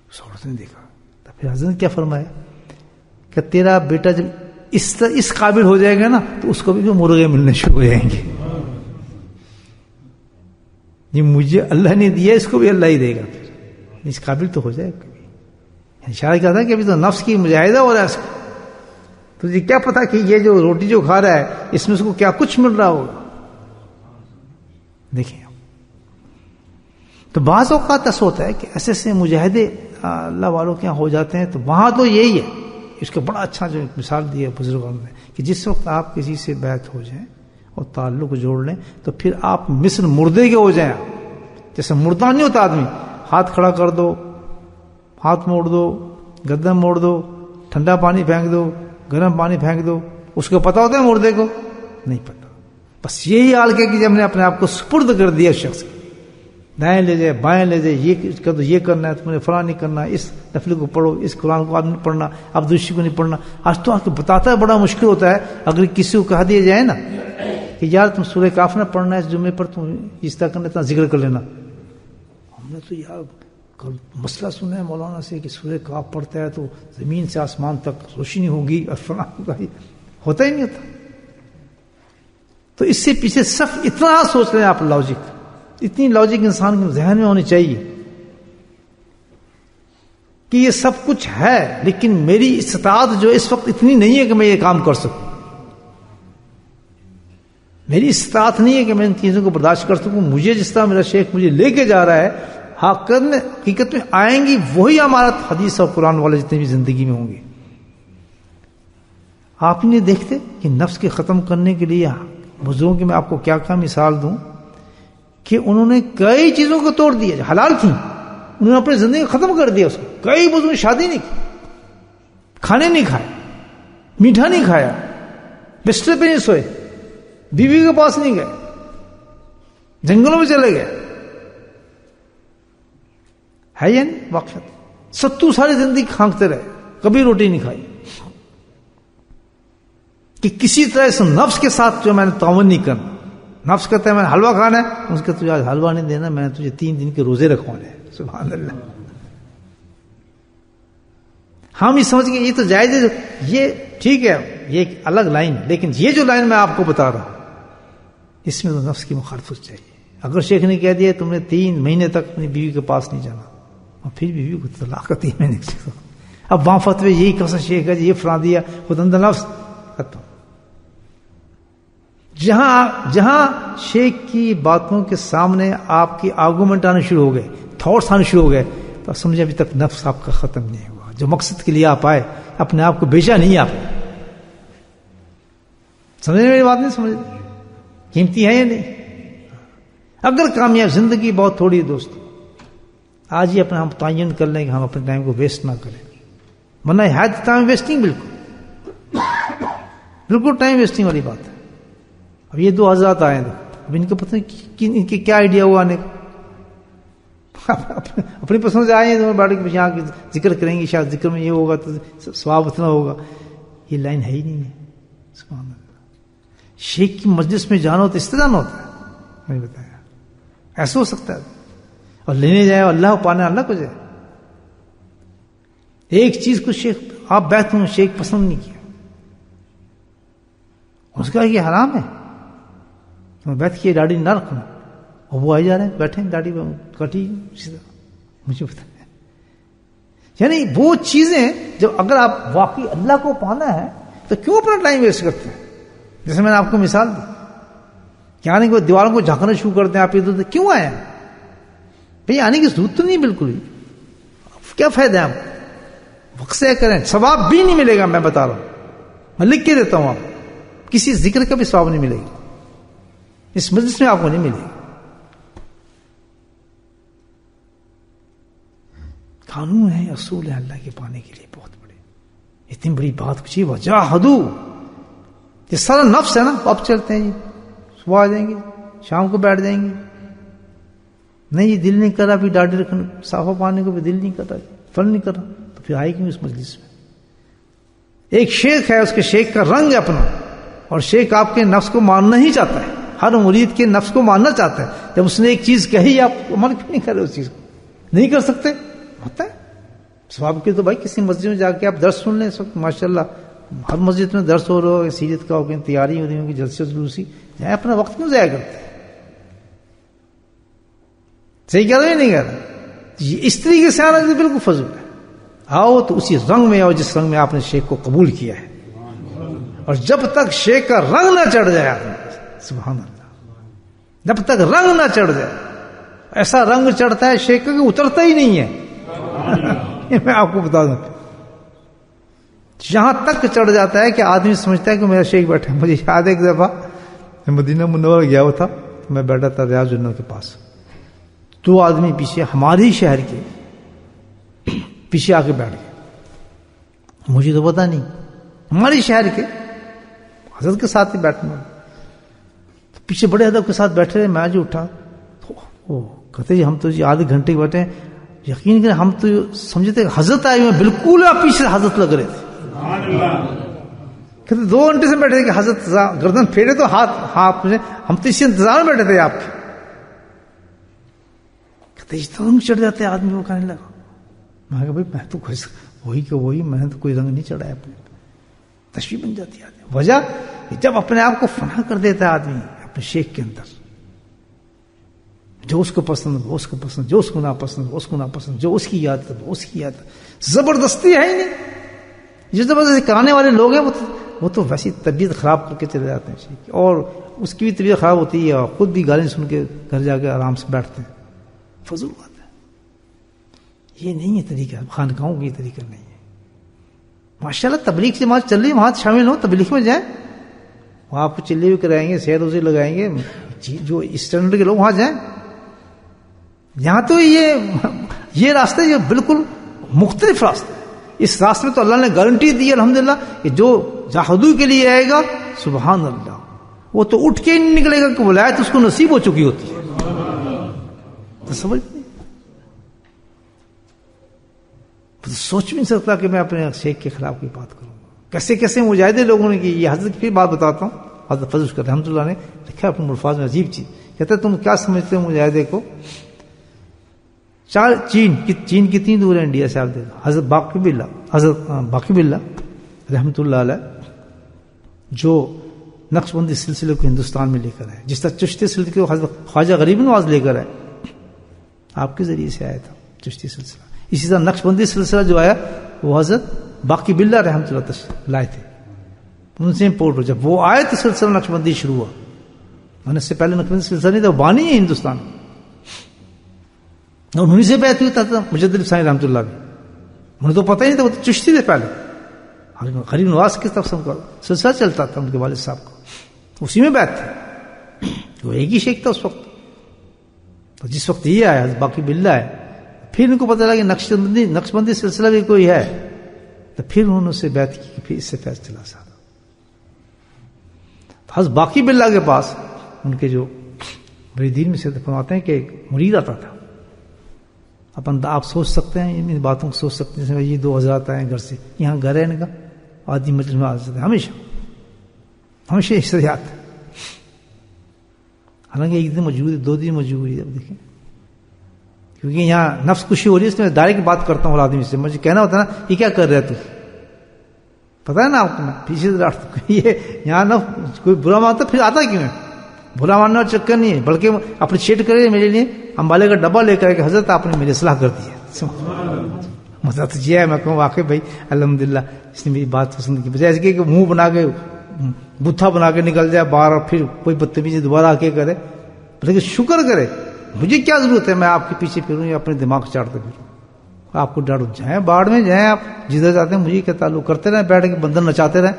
اس عورت نے دیکھا تو پھر حضرت نے کیا فرمایا کہ تیرا بیٹا جب اس قابل ہو جائے گا نا تو اس کو بھی مرغے ملنے شروع ہو جائیں گے. یہ مجھے اللہ نے دیا، اس کو بھی اللہ ہی دے گا، پھر اس قابل تو ہو جائے گا. اشارہ کیا تھا کہ ابھی تو نفس کی مجاہدہ ہو رہا ہے اس کو. تجھے کیا پتا کہ یہ جو روٹی جو کھا رہا ہے اس میں اس کو کیا کچھ مل رہا ہوگا. دیکھیں آپ. تو بعض اوقات ایسا ہوتا ہے کہ ایسے ایسے مجاہدے اللہ والوں کے یہاں ہو جاتے ہیں، تو وہاں تو یہی ہے. اس کا بڑا اچھا جو مثال دی ہے بزرگوں نے کہ جس وقت آپ کسی سے بیعت ہو جائیں اور تعلق جوڑ لیں تو پھر آپ مثل مردے کے ہو جائیں. جیسے مردہ نہیں ہوتا آدمی، ہاتھ کھڑا کر دو، ہاتھ موڑ دو، گردن موڑ دو، ٹھنڈا پانی پھینک دو، گرم پانی پھینک دو، اس کو پتا ہوتا ہے مردے کو؟ نہیں پتا. بس یہی حال کیا کہ جب نے اپنے آپ کو سپرد کر دیا شخص، دائیں لے جائے بائیں لے جائے، یہ کر دو، یہ کرنا ہے تم نے، فلاں نہیں کرنا، اس نفل کو پڑھو، اس قرآن کو آج نہیں پڑھنا، اب دوسری کو نہیں پڑھنا. آج تو آپ کو بتاتا ہے بڑا مشکل ہوتا ہے. اگر کسی کو کہا دیا جائے نا کہ یار تم سورہ کاف نہ پڑھنا ہے اس جمعے پر، تم اس طرح کرنا، اتنا ذکر کر لینا. ہم نے تو یار کل مسئلہ سنا ہے مولانا سے کہ سورہ کاف پڑھتا ہے تو زمین سے آسمان تک روشنی ہوگی اور فلاں ہوگا. ہوتا ہی نہیں ہوتا. تو اس سے پیچھے صرف اتنا سوچ رہے ہیں آپ لاجک، اتنی لاجک انسان کے ذہن میں ہونی چاہیے کہ یہ سب کچھ ہے، لیکن میری استطاعت جو اس وقت اتنی نہیں ہے کہ میں یہ کام کر سکوں. میری استطاعت نہیں ہے کہ میں ان چیزوں کو برداشت کر سکوں. مجھے جس طرح میرا شیخ مجھے لے کے جا رہا ہے، حقیقت میں آئیں گی وہی ہمارا حدیث اور قرآن والے جتنے بھی زندگی میں ہوں گے. آپ نہیں دیکھتے کہ نفس کے ختم کرنے کے لیے بزرگوں کی میں آپ کو کیا کیا مثال دوں کہ انہوں نے کئی چیزوں کو توڑ دیا جو حلال تھیں، انہوں نے اپنی زندگی ختم کر دیا. اس کو کئی بزرگ شادی نہیں کی، کھانے نہیں کھائے، میٹھا نہیں کھایا، بستر پہ نہیں سوئے، بیوی کے پاس نہیں گئے، جنگلوں میں چلے گئے. ہے یا نہیں واقعہ؟ 70 ساری زندگی کھانکتے رہے، کبھی روٹی نہیں کھائی کہ کسی طرح اس نفس کے ساتھ جو میں نے تعاون نہیں کرنا. نفس کہتا ہے میں نے حلوہ کھانا ہے، اس کے تجھے آج حلوہ نہیں دینا، میں نے تجھے 3 دن کے روزے رکھوانے ہیں. سبحان اللہ. ہم یہ سمجھ گئے یہ تو جائز ہے، یہ ٹھیک ہے، یہ ایک الگ لائن ہے، لیکن یہ جو لائن میں آپ کو بتا رہا ہوں اس میں تو نفس کی مخالفت چاہیے. اگر شیخ نے کہہ دیا تم نے 3 مہینے تک اپنی بیوی کے پاس نہیں جانا، اور پھر بیوی کو طلاق کا 3 مہینے کی، اب وہاں فتوی یہی کسا شیخ ہے یہ فلاں دیا، خود اندر نفس ختم. جہاں شیخ کی باتوں کے سامنے آپ کی آرگومنٹ آنے شروع ہو گئے، تھاٹس آنے شروع ہو گئے، تو سمجھے ابھی تک نفس آپ کا ختم نہیں ہوا. جو مقصد کے لیے آپ آئے اپنے آپ کو بیچا نہیں. آپ سمجھے میری بات؟ نہیں سمجھ قیمتی ہے یا نہیں؟ اگر کامیاب زندگی بہت تھوڑی ہے دوست، آج ہی اپنا ہم تعین کر لیں کہ ہم اپنے ٹائم کو ویسٹ نہ کریں، ورنہ ہے ٹائم ویسٹنگ، بالکل ٹائم ویسٹنگ والی بات ہے. اب یہ 2 حضرات آئے تھے، اب ان کو پتہ نہیں ان کے کیا آئیڈیا ہوا آنے کا، اپنی پسند سے آئے ہیں باڑی کے یہاں ذکر کریں گے، شاید ذکر میں یہ ہوگا تو ثواب اتنا ہوگا. یہ لائن ہے ہی نہیں ہے. سبحان اللہ. شیخ کی مجلس میں جانا تو اس طرح جانا ہوتا ہے، میں بتایا ایسا ہو سکتا ہے. اور لینے جائے اللہ پانا اللہ کو جائے. ایک چیز کو شیخ آپ بیعت ہوں شیخ پسند نہیں کیا، اس کا یہ حرام ہے، بیعت کی داڑھی نہ رکھنا، اور وہ آئے جا رہے ہیں بیٹھے داڑھی کٹی مجھے بتایا. یعنی وہ چیزیں جب اگر آپ واقعی اللہ کو پانا ہے تو کیوں اپنا ٹائم ویسٹ کرتے ہیں؟ جیسے میں نے آپ کو مثال دی، کیا نہیں کہ دیواروں کو جھانکنا شروع کرتے ہیں، آپ ادھر کیوں آئے ہیں بھئی؟ آنے کی ضرورت تو نہیں بالکل ہی. کیا فائدہ ہے آپ کو؟ وقت سے کریں، ثواب بھی نہیں ملے گا. میں بتا رہا ہوں، میں لکھ کے دیتا ہوں، آپ کسی ذکر کا بھی ثواب نہیں ملے گا، اس مجلس میں آپ کو نہیں ملے گا. قانون ہے، اصول ہے اللہ کے پانے کے لیے بہت بڑے. اتنی بڑی بات کچھ وجاہدو، یہ سارا نفس ہے نا. اب چلتے ہیں جی، صبح آ جائیں گے، شام کو بیٹھ جائیں گے، نہیں یہ دل نہیں کر رہا ابھی داڑھی رکھنے صافہ پانے کو بھی دل نہیں کر رہا، فن نہیں کر رہا، تو پھر آئے کیوں اس مجلس میں؟ ایک شیخ ہے، اس کے شیخ کا رنگ ہے اپنا، اور شیخ آپ کے نفس کو ماننا ہی چاہتا ہے، ہر مرید کے نفس کو ماننا چاہتا ہے. جب اس نے ایک چیز کہی آپ عمل کیوں نہیں کر رہے؟ اس چیز کو نہیں کر سکتے؟ ہوتا ہے ثواب کے. تو بھائی کسی مسجد میں جا کے آپ درس سن لیں، اس وقت ماشاءاللہ ہر مسجد میں درس ہو رہا ہو، سیرت کا ہو گیا، تیاری ہو رہی ہوگی، جلسے جلوسی، جائیں اپنا وقت کیوں ضائع کرتے ہیں؟ صحیح کہہ رہا ہے نہیں کہہ رہا؟ اس طریقے سے آنا بالکل فضول ہے. آؤ تو اسی رنگ میں آؤ جس رنگ میں آپ نے شیخ کو قبول کیا ہے، اور جب تک شیخ کا رنگ نہ چڑھ جائے آپ نے، سبحان اللہ، جب تک رنگ نہ چڑھ جائے. ایسا رنگ چڑھتا ہے شیخ کا کہ اترتا ہی نہیں ہے. یہ میں آپ کو بتا دوں, یہاں تک چڑھ جاتا ہے کہ آدمی سمجھتا ہے کہ میرا شیخ بیٹھا ہے. مجھے یاد ہے ایک دفعہ میں مدینہ منورہ گیا ہوا تھا, میں بیٹھا تھا ریاض النور کے پاس. 2 آدمی پیچھے ہماری شہر کے پیچھے آ کے بیٹھ گئے. مجھے تو پتا نہیں, ہماری شہر کے حضرت کے ساتھ ہی بیٹھنا, پیچھے بڑے ادب کے ساتھ بیٹھے رہے. میں جو اٹھا کہتے جی ہم تو جی آدھے گھنٹے کے بیٹھے ہیں, یقین کریں ہم تو سمجھتے حضرت آئے ہوئے, بالکل آپ پیچھے حضرت لگ رہے تھے. کہتے 2 گھنٹے سے بیٹھے تھے کہ حضرت گردن پھیرے تو ہاتھ ہم تو اسی انتظار میں بیٹھے تھے آپ کے. کہتے اس رنگ چڑھ جاتے آدمی کو, کہنے لگا. میں کہا بھائی میں تو وہی کہ وہی, میں نے تو کوئی رنگ نہیں چڑھایا اپنے, تشبیہ بن جاتی ہے آدمی. وجہ جب اپنے آپ کو فنا کر دیتا ہے آدمی اپنے شیخ کے اندر, جو اس کو پسند وہ اس کو پسند, جو اس کو ناپسند وہ اس کو ناپسند, جو اس کی یاد ہے وہ اس کی یاد. زبردستی ہے ہی نہیں. جو زبردستی کرانے والے لوگ ہیں وہ تو ویسی طبیعت خراب کر کے چلے جاتے ہیں, اور اس کی بھی طبیعت خراب ہوتی ہے اور خود بھی گالی سن کے گھر جا کے آرام سے بیٹھتے ہیں. فضول بات ہے. یہ نہیں ہے طریقہ, خانقاہوں کی طریقہ نہیں ہے. ماشاءاللہ تبلیغ جماعت چل رہی ہے, وہاں شامل ہو, تبلیغ میں جائیں, وہاں آپ کو چلے بھی کرائیں گے, سیر وزیر لگائیں گے. جو اسٹینڈرڈ کے لوگ وہاں جائیں. یہاں تو یہ راستہ یہ بالکل مختلف راستہ. اس راستے میں تو اللہ نے گارنٹی دی الحمدللہ کہ جو جاہدو کے لیے آئے گا سبحان اللہ, وہ تو اٹھ کے ہی نہیں نکلے گا کہ ولایت اس کو نصیب ہو چکی ہوتی ہے. تو سمجھ نہیں, سوچ بھی نہیں سکتا کہ میں اپنے شیخ کے خلاف کوئی بات کروں. کیسے کیسے مجاہدے لوگوں نے کی. یہ حضرت کی پھر بات بتاتا ہوں, حضرت فضل کر رحمۃ اللہ نے لکھا اپنے الفاظ میں عجیب چیز. کہتے تم کیا سمجھتے ہو مجاہدے کو؟ چین کتنی دور ہے انڈیا سے, آپ دیکھو. حضرت باقی باللہ رحمۃ اللہ علیہ جو نقش بندی سلسلے کو ہندوستان میں لے کر آئے, جس طرح چشتی سلسلے کو حضرت خواجہ غریب نواز لے کر آئے, آپ کے ذریعے سے آیا تھا چشتی سلسلہ. اسی طرح نقش بندی سلسلہ جو آیا وہ حضرت باقی باللہ رحمۃ اللہ لائے تھے, ان سے امپورٹ ہو. جب وہ آئے تو سلسلہ نقش بندی شروع ہوا. اس سے پہلے نقش بندی سلسلہ نہیں تھا, وہ بانی ہے ہندوستان. اور انہیں سے بیعت ہوئی تھا مجدد ثانی رحمۃ اللہ بھی. انہیں تو پتہ ہی نہیں تھا, وہ تو چشتی تھے پہلے. غریب نواز کی طرف سے سلسلہ چلتا تھا ان کے والد صاحب کا, اسی میں بیعت تھی. وہ ایک ہی شیخ تھا اس وقت. تو جس وقت یہ آیا باقی باللہ ہے, پھر ان کو پتہ لگا کہ نقش بندی سلسلہ بھی کوئی ہے, تو پھر انہوں نے اسے بیعت کی کہ پھر اس سے فیض چلا سارا. حضرت باقی باللہ کے پاس ان کے جو بڑی دین میں سے فرماتے ہیں کہ ایک مرید آتا تھا. آپ سوچ سکتے ہیں ان باتوں کو, سوچ سکتے ہیں یہ 2 حضرات آئے گھر سے, یہاں گھر ہے ان کا, آدمی مجلس میں آتے ہیں ہمیشہ حصیات. حالانکہ ایک دن موجود ہے, 2 دن موجود ہے. اب دیکھیں, کیونکہ یہاں نفس کشی ہو رہی ہے, اس میں ڈائریکٹ بات کرتا ہوں آدمی سے. مجھے کہنا ہوتا ہے نا یہ کیا کر رہا ہے تو, پتا ہے نا آپ کو, میں پیچھے سے ڈانٹتا ہوں. یہ یہاں نفس کوئی برا مانتا پھر آتا کیوں ہے؟ برا ماننے کا چکر نہیں ہے, بلکہ اپریشیٹ کرے میرے لیے امبالے کا ڈبہ لے کر کہ حضرت آپ نے میری اصلاح کر دی ہے. مزہ تو یہ ہے, میں کہوں واقعی بھائی الحمدللہ اس نے میری بات پسند کی, بجائے اس کے کہ منہ بنا کے بتھا بنا کے نکل جائے باہر اور پھر کوئی بدتمیزی دوبارہ آ کے کرے. بلکہ شکر کرے, مجھے کیا ضرورت ہے میں آپ کے پیچھے پھروں یا اپنے دماغ چاڑتے پھروں. آپ کو ڈر جائیں باڑ میں جائیں, آپ جدھر جاتے ہیں مجھے کیا تعلق, کرتے رہیں بیٹھ کے بندر نچاتے رہیں.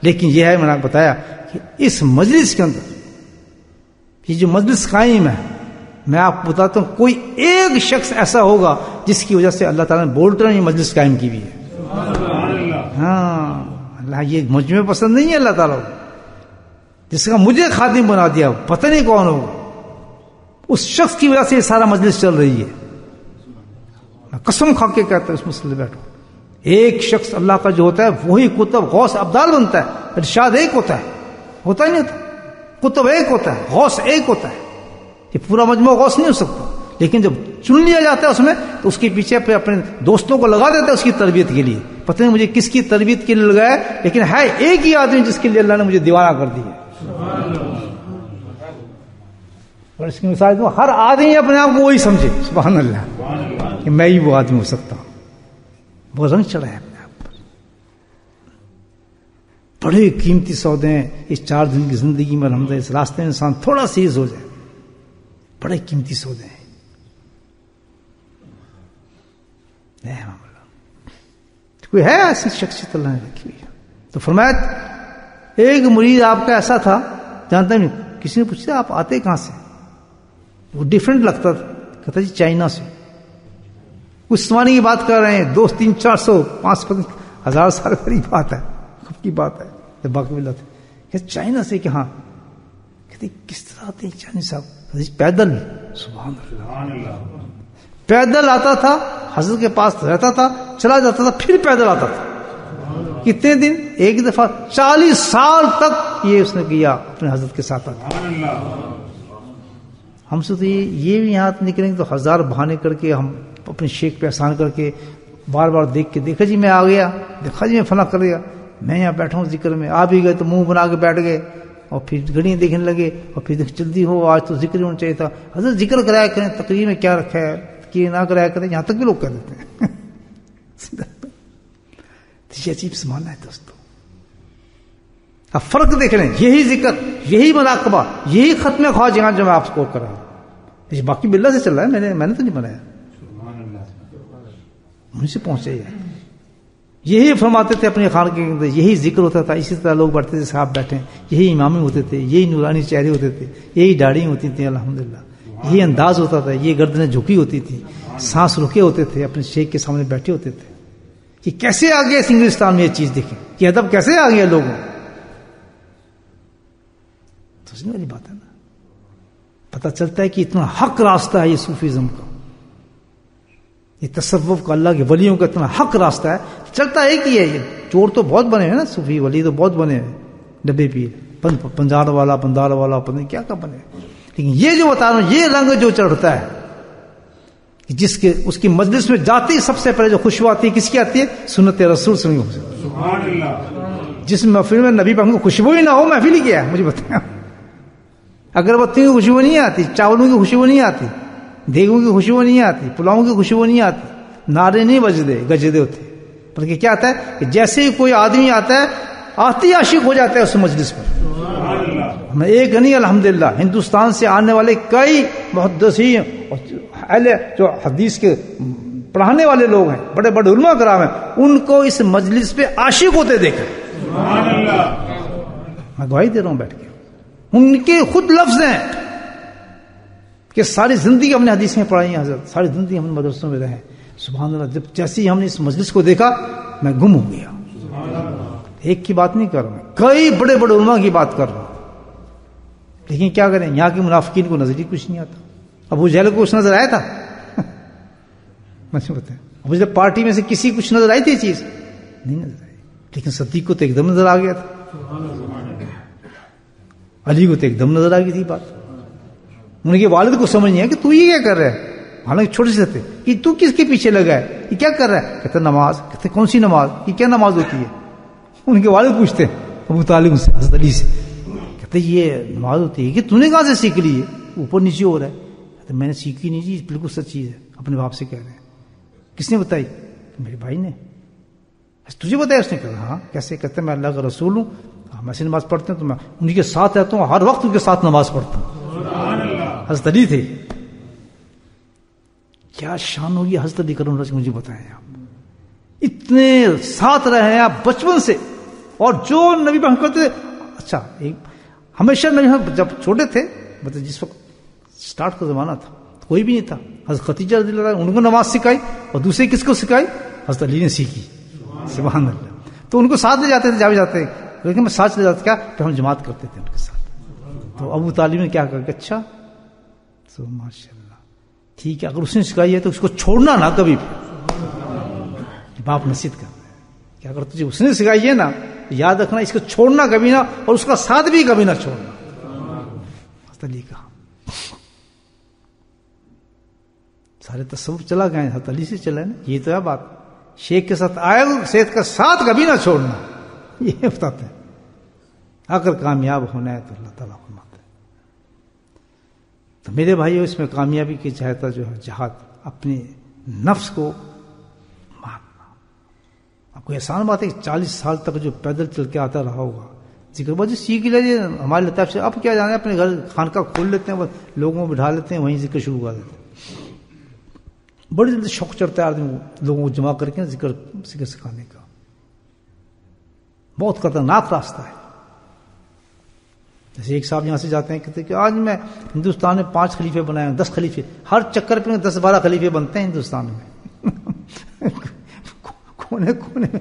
لیکن یہ ہے, میں نے بتایا کہ اس مجلس کے اندر یہ جو مجلس قائم ہے, میں آپ کو بتاتا ہوں کوئی ایک شخص ایسا ہوگا جس کی وجہ سے اللہ تعالیٰ نے بولتے رہے یہ مجلس قائم کی ہوئی ہے. ہاں, اللہ یہ مجمع پسند نہیں ہے اللہ تعالیٰ کو, جس کا مجھے خادم بنا دیا, پتہ نہیں کون ہوگا, اس شخص کی وجہ سے یہ سارا مجلس چل رہی ہے. میں قسم کھا کے کہتا ہوں اس مسئلے بیٹھو, ایک شخص اللہ کا جو ہوتا ہے وہی کتب غوث ابدال بنتا ہے. ارشاد ایک ہوتا ہے نہیں ہوتا, کتب ایک ہوتا ہے, غوث ایک ہوتا ہے. یہ پورا مجموعہ غوث نہیں ہو سکتا, لیکن جب چن لیا جاتا ہے اس میں تو اس کے پیچھے پہ اپنے دوستوں کو لگا دیتا ہے اس کی تربیت کے لیے. پتہ نہیں مجھے کس کی تربیت کے لیے لگایا, لیکن ہے ایک ہی آدمی جس کے لیے اللہ نے مجھے دیوانہ کر دیا. اور اس کی مثال دوں, ہر آدمی اپنے آپ کو وہی سمجھے سبحان اللہ کہ میں ہی وہ آدمی ہو سکتا ہوں. وہ رنگ چڑھا ہے اپنے آپ پر. بڑے قیمتی سودے ہیں اس 4 دن کی زندگی میں. الحمدللہ اس راستے میں انسان تھوڑا سیز ہو جائے, بڑے قیمتی سودے ہیں. کوئی ہے ایسی شخصیت اللہ نے رکھی ہوئی ہے. تو فرمایا ایک مرید آپ کا ایسا تھا, جانتا نہیں, کسی نے پوچھا آپ آتے کہاں سے, وہ ڈفرینٹ لگتا تھا, کہتا جی چائنا سے. کچھ زمانے کی بات کر رہے ہیں, 200 300 400 500 1000 سال پہلے بات ہے, کب کی بات ہے, جب باقی ملا تھا. کہ چائنا سے کہاں, کہتے کس طرح آتے ہیں چائنی صاحب, پیدل. سبحان اللہ, پیدل آتا تھا, حضرت کے پاس رہتا تھا, چلا جاتا تھا, پھر پیدل آتا تھا. کتنے دن, ایک دفعہ 40 سال تک یہ اس نے کیا اپنے حضرت کے ساتھ. ہم سے تو یہ بھی یہاں نکلیں گے تو 1000 بہانے کر کے ہم اپنے شیخ پہ احسان کر کے بار بار دیکھ کے, دیکھا جی میں آ گیا, دیکھا جی میں فلاں کر گیا, میں یہاں بیٹھا ہوں ذکر میں, آ بھی گئے تو منہ بنا کے بیٹھ گئے, اور پھر گھڑیاں دیکھنے لگے, اور پھر جلدی ہو, آج تو ذکر ہونا چاہیے تھا. حضرت ذکر کرایا کریں, تقریر میں کیا رکھا ہے کہ نہ کرایا کریں, یہاں تک بھی لوگ کہہ دیتے ہیں. یہ عجیب سمانا ہے دوستو. اب فرق دیکھ لیں, یہی ذکر, یہی مراقبہ, یہی ختم خواہ جہاں جو میں آپ کو کر رہا ہوں, یہ باقی باللہ سے چل رہا ہے, میں نے تو نہیں بنایا, مجھ سے پہنچے. یہی فرماتے تھے اپنے خان کے اندر, یہی ذکر ہوتا تھا, اسی طرح لوگ بیٹھتے تھے, صاحب بیٹھے, یہی امامی ہوتے تھے, یہی نورانی چہرے ہوتے تھے, یہی داڑھی ہوتی تھی الحمدللہ, یہی انداز ہوتا تھا, یہ گردنیں جھکی ہوتی تھی, سانس رکے ہوتے تھے, اپنے شیخ کے سامنے بیٹھے ہوتے تھے. کہ کیسے آ گیا اس انگلستان میں یہ چیز دیکھیں, کہ ادب کیسے آ گیا لوگوں, تو سمجھنے والی بات ہے نا. پتہ چلتا ہے کہ اتنا حق راستہ ہے یہ صوفیزم کا, یہ تصوف کا, اللہ کے ولیوں کا اتنا حق راستہ ہے. چلتا ہے کہ یہ چور تو بہت بنے ہیں نا, صوفی ولی تو بہت بنے ہیں, ڈبے پیر, بندار والا پتہ نہیں کیا بنے, لیکن یہ جو بتا رہا ہوں, یہ رنگ جو چڑھتا ہے, جس کے اس کی مجلس میں جاتی سب سے پہلے جو خوشبو آتی ہے, کس کی آتی ہے, سنت رسول صلی اللہ علیہ وسلم. سبحان اللہ. جس محفل میں نبی پاک کو خوشبو ہی نہ ہو, محفل ہی کیا ہے, مجھے بتائیں. اگربتیوں کی خوشبو نہیں آتی, چاولوں کی خوشبو نہیں آتی, دیگوں کی خوشبو نہیں آتی, پلاؤں کی خوشبو نہیں آتی, نعرے نہیں بجدے گجدے ہوتے, بلکہ کیا آتا ہے کہ جیسے ہی کوئی آدمی آتا ہے, آتی عاشق ہو جاتا ہے اس مجلس پر. میں ایک نہیں, الحمدللہ ہندوستان سے آنے والے کئی محدثین اہل جو حدیث کے پڑھانے والے لوگ ہیں, بڑے بڑے علماء کرام ہیں, ان کو اس مجلس پہ عاشق ہوتے دیکھا. میں گواہی دے رہا ہوں بیٹھ کے, ان کے خود لفظ ہیں کہ ساری زندگی ہم نے حدیثیں پڑھائی ہیں حضرت, ساری زندگی ہم مدرسوں میں رہے. سبحان اللہ. جب جیسے ہی ہم نے اس مجلس کو دیکھا, میں گم ہو گیا. ایک کی بات نہیں کر رہا ہوں, کئی بڑے بڑے علماء کی بات کر رہا ہوں. لیکن کیا کریں, یہاں کے منافقین کو نظر ہی کچھ نہیں آتا. ابو جہل کو کچھ نظر آیا تھا, مجھے بتائیں, ابو جہل پارٹی میں سے کسی کچھ نظر آئی تھی چیز, نہیں نظر آئی. لیکن صدیق کو تو ایک دم نظر آ گیا تھا, علی کو تو ایک دم نظر آ گئی تھی بات. ان کے والد کو سمجھ نہیں ہے کہ تو یہ کیا کر رہا ہے, حالانکہ چھوٹے سے تھے, کہ تو کس کے پیچھے لگا ہے, یہ کیا کر رہا ہے. کہتے نماز. کہتے کون سی نماز, یہ کیا نماز ہوتی ہے. ان کے والد پوچھتے ابو طالب سے, حضرت علی سے, کہتے یہ نماز ہوتی ہے, کہ تو نے کہاں سے سیکھ لی ہے, اوپر نیچے ہو رہا ہے. کہتے میں نے سیکھی نہیں جی, بالکل سچ چیز ہے. اپنے باپ سے کہہ رہے ہیں. کس نے بتائی. میرے بھائی نے. تجھے بتایا اس نے. کہا ہاں. کیسے. کہتے میں اللہ کا رسول ہوں, میں سے نماز پڑھتے ہیں تو میں انہی کے ساتھ رہتا ہوں, ہر وقت ان کے ساتھ نماز پڑھتا ہوں. حضرت علی تھے. کیا شان ہوگی حضرت علی کرم اللہ سے, مجھے بتائیں آپ. اتنے ساتھ رہے ہیں آپ بچپن سے, اور جو نبی پاک کرتے تھے. اچھا, ہمیشہ نبی جب چھوٹے تھے, مطلب جس وقت سٹارٹ کا زمانہ تھا, کوئی بھی نہیں تھا. حضرت خدیجہ رضی اللہ عنہا ان کو نماز سکھائی, اور دوسرے کس کو سکھائی, حضرت علی نے سیکھی. سبحان اللہ. تو ان کو ساتھ لے جاتے تھے جب بھی جاتے, لیکن میں ساتھ لے جاتا, کیا کہ ہم جماعت کرتے تھے ان کے ساتھ. تو ابو طالب نے کیا کہا کہ اچھا تو ماشاء اللہ ٹھیک ہے, اگر اس نے سکھائی ہے تو اس کو چھوڑنا نہ کبھی بھی. باپ نصیحت کرتا ہے کہ اگر تجھے اس نے سکھائی ہے نا, یاد رکھنا اس کو چھوڑنا کبھی نہ, اور اس کا ساتھ بھی کبھی نہ چھوڑنا. حضرت علی کہا. سارے تصوف چلا گئے, حضرت علی سے چلا نا, یہ تو ہے بات. شیخ کے ساتھ آئے, شیخ کا ساتھ کبھی نہ چھوڑنا, یہ بتاتے ہیں. اگر کامیاب ہونا ہے تو اللہ تعالیٰ فرماتا ہے. تو میرے بھائیو, اس میں کامیابی کی چاہتا جو ہے جہاد, اپنے نفس کو مارنا. آپ کو احسان بات ہے کہ 40 سال تک جو پیدل چل کے آتا رہا ہوگا, ذکر بس سیکھ لیجیے ہماری لطاف سے. اب کیا جانا ہے اپنے گھر خانقاہ کھول لیتے ہیں, بس لوگوں کو بٹھا لیتے ہیں, وہیں ذکر شروع کر دیتے ہیں. بڑی جلدی شوق چڑھتا ہے آدمی کو لوگوں کو جمع کر کے ذکر سکھانے کا. بہت خطرناک راستہ ہے. جیسے ایک صاحب یہاں سے جاتے ہیں کہتے ہیں کہ آج میں ہندوستان میں 5 خلیفے بنائے ہیں, 10 خلیفے, ہر چکر پہ 10-12 خلیفے بنتے ہیں ہندوستان میں. کونے کونے میں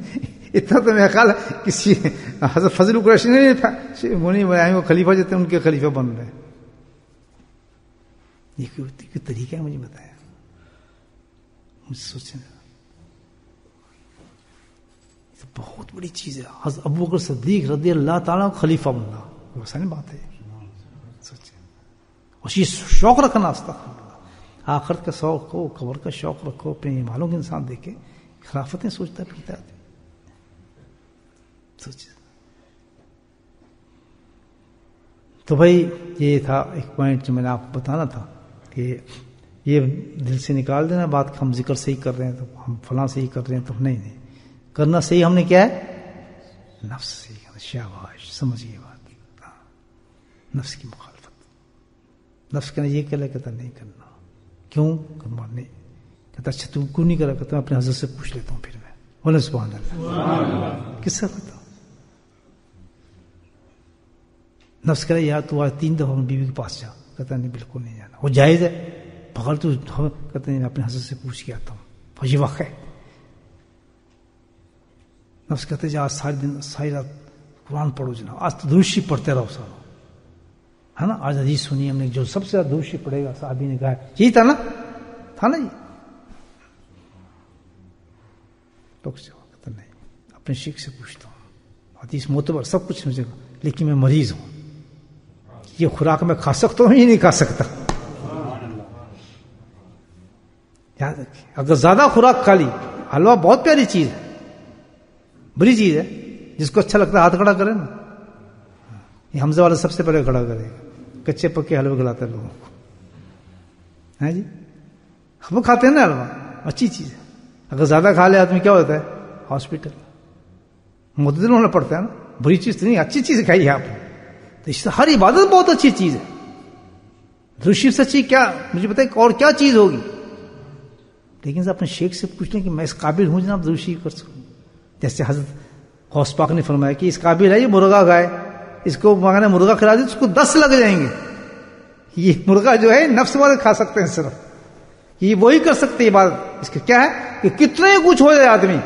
اتنا تو میرا خیال ہے کسی حضرت فضل قریشی نہیں بنائے, وہ خلیفہ جتنے ان کے خلیفہ بن رہے ہیں. یہ کوئی طریقہ ہے مجھے بتایا, مجھے سوچیں بہت بڑی چیز ہے. حضرت ابو بکر صدیق رضی اللہ تعالیٰ خلیفہ بننا ویسا نہیں بات ہے. سوچیں اور یہ شوق رکھنا آخرت کا شوق ہو, قبر کا شوق رکھو, اپنے مالوں کے انسان دیکھے خرافتیں سوچتا پھرتا ہے. سوچیں تو بھائی یہ تھا ایک پوائنٹ جو میں نے آپ کو بتانا تھا کہ یہ دل سے نکال دینا بات کہ ہم ذکر صحیح کر رہے ہیں تو ہم فلاں صحیح کر رہے ہیں تو نہیں کرنا صحیح ہم نے کیا ہے نفس صحیح کرنا. شاباش, سمجھیے بات. نفس کی مخالفت, نفس کہنا یہ کہتا نہیں کرنا, کیوں کرنا نہیں کہتا, اچھا تم کیوں نہیں کرا, کہتا میں اپنے حضرت سے پوچھ لیتا ہوں. پھر میں بولے سبحان اللہ, کس سے پتا. نفس کہہ رہا یار تو آج 3 دفعہ بیوی کے پاس جا, کہتا نہیں بالکل نہیں جانا, وہ جائز ہے بغیر تو, کہتے ہیں میں اپنے حضرت سے پوچھ کے آتا ہوں, اور یہ وقت ہے. نفس کہتے ہیں آج ساری رات قرآن پڑھو جناب, آج تو درشی پڑھتے رہو سارا, ہے نا. آج حدیث سنی ہم نے, جو سب سے زیادہ درشی پڑھے گا صحابی نے کہا یہی تھا نا جی. لوگ سے کہتا نہیں, اپنے شیخ سے پوچھتا ہوں, حدیث معتبر سب کچھ مجھے, لیکن میں مریض ہوں, یہ خوراک میں کھا سکتا ہوں یہ نہیں کھا سکتا. یاد رکھیے, اگر زیادہ خوراک کھا لی, حلوہ بہت پیاری چیز ہے, بری چیز ہے, جس کو اچھا لگتا ہے ہاتھ کھڑا کرے نا. یہ حمزہ والا سب سے پہلے کھڑا کرے گا, کچے پکے حلوے کھلاتا ہے لوگوں کو, ہے جی. وہ کھاتے ہیں نا حلوہ, اچھی چیز ہے. اگر زیادہ کھا لے آدمی کیا ہوتا ہے ہاسپٹل, معتدل ہونا پڑتا ہے نا. بری چیز تو نہیں, اچھی چیز کھائی ہے آپ نے. تو اس سے ہر عبادت بہت اچھی چیز ہے. درشی سچی کیا مجھے بتائیں اور کیا چیز ہوگی, لیکن اپنے شیخ سے پوچھ لیں کہ میں اس قابل ہوں جناب درشی کر سکوں. جیسے حضرت غوث پاک نے فرمایا کہ اس قابل ہے یہ مرغا گائے, اس کو مانگنے مرغا کھلا دی تو اس کو 10 لگ جائیں گے. یہ مرغا جو ہے نفس والے کھا سکتے ہیں صرف, یہ وہی کر سکتے عبادت. اس کا کیا ہے کہ کتنے کچھ ہو جائے آدمی,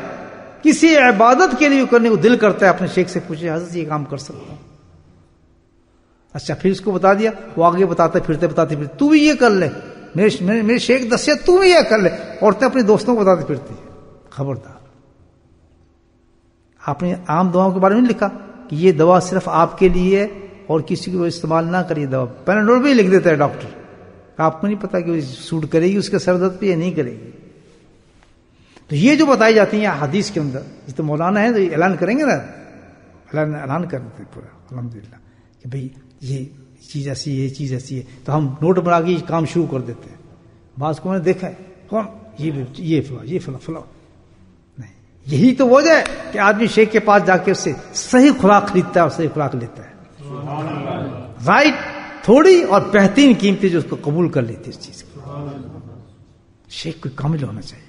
کسی عبادت کے لیے کرنے کو دل کرتا ہے, اپنے شیخ سے پوچھے حضرت یہ کام کر سکتا ہوں. اچھا پھر اس کو بتا دیا, وہ آگے بتاتے پھرتے تو بھی یہ کر لے, میرے شیخ دسیا تو بھی یہ کر لے. عورتیں اپنے دوستوں کو بتاتے پھرتی ہیں. خبردار, آپ نے عام دواؤں کے بارے میں لکھا کہ یہ دوا صرف آپ کے لیے ہے اور کسی کو استعمال نہ کریے. دوا پیناڈول بھی لکھ دیتا ہے ڈاکٹر, آپ کو نہیں پتا کہ سوٹ کرے گی اس کے سر درد پہ یا نہیں کرے گی. تو یہ جو بتائی جاتی ہیں حدیث کے اندر, یہ تو مولانا ہے تو اعلان کریں گے نا, اعلان کر دیتے پورا الحمدللہ کہ بھئی یہ چیز ایسی ہے, یہ چیز ایسی ہے, تو ہم نوٹ بنا کے کام شروع کر دیتے ہیں. بعض کو میں نے دیکھا ہے کون یہ فلاں نہیں, یہی تو وجہ ہے کہ آدمی شیخ کے پاس جا کے اس سے صحیح خوراک خریدتا ہے اور صحیح خوراک لیتا ہے. رائٹ تھوڑی اور بہترین قیمتی جو اس کو قبول کر لیتی اس چیز کو. شیخ کوئی کامل ہونا چاہیے.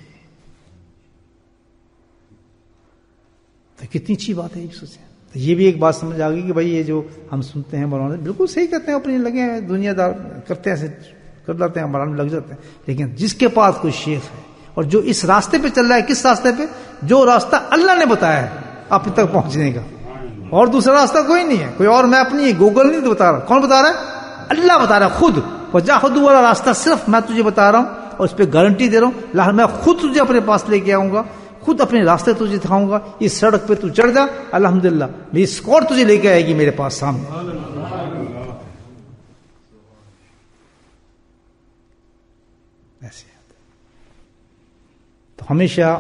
تو کتنی اچھی بات ہے یہ سوچیں. تو یہ بھی ایک بات سمجھ آ گئی کہ بھائی یہ جو ہم سنتے ہیں مولانا بالکل صحیح کہتے ہیں, اپنے لگے ہیں دنیا دار کرتے ہیں, ایسے کر لاتے ہیں, مولانا لگ جاتے ہیں. لیکن جس کے پاس کوئی شیخ ہے اور جو اس راستے پہ چل رہا ہے, کس راستے پہ, جو راستہ اللہ نے بتایا ہے آپ تک پہنچنے کا, اور دوسرا راستہ کوئی نہیں ہے, کوئی اور میپ نہیں ہے, گوگل نہیں بتا رہا. کون بتا رہا ہے؟ اللہ بتا رہا ہے خود. وجاہدوا والا راستہ صرف میں تجھے بتا رہا ہوں اور اس پہ گارنٹی دے رہا ہوں, اللہ میں خود تجھے اپنے پاس لے کے آؤں گا, خود اپنے راستے تجھے دکھاؤں گا. اس سڑک پہ تو چڑھ جا, الحمدللہ میری اسکور تجھے لے کے آئے گی میرے پاس سامنے. ایسے تو ہمیشہ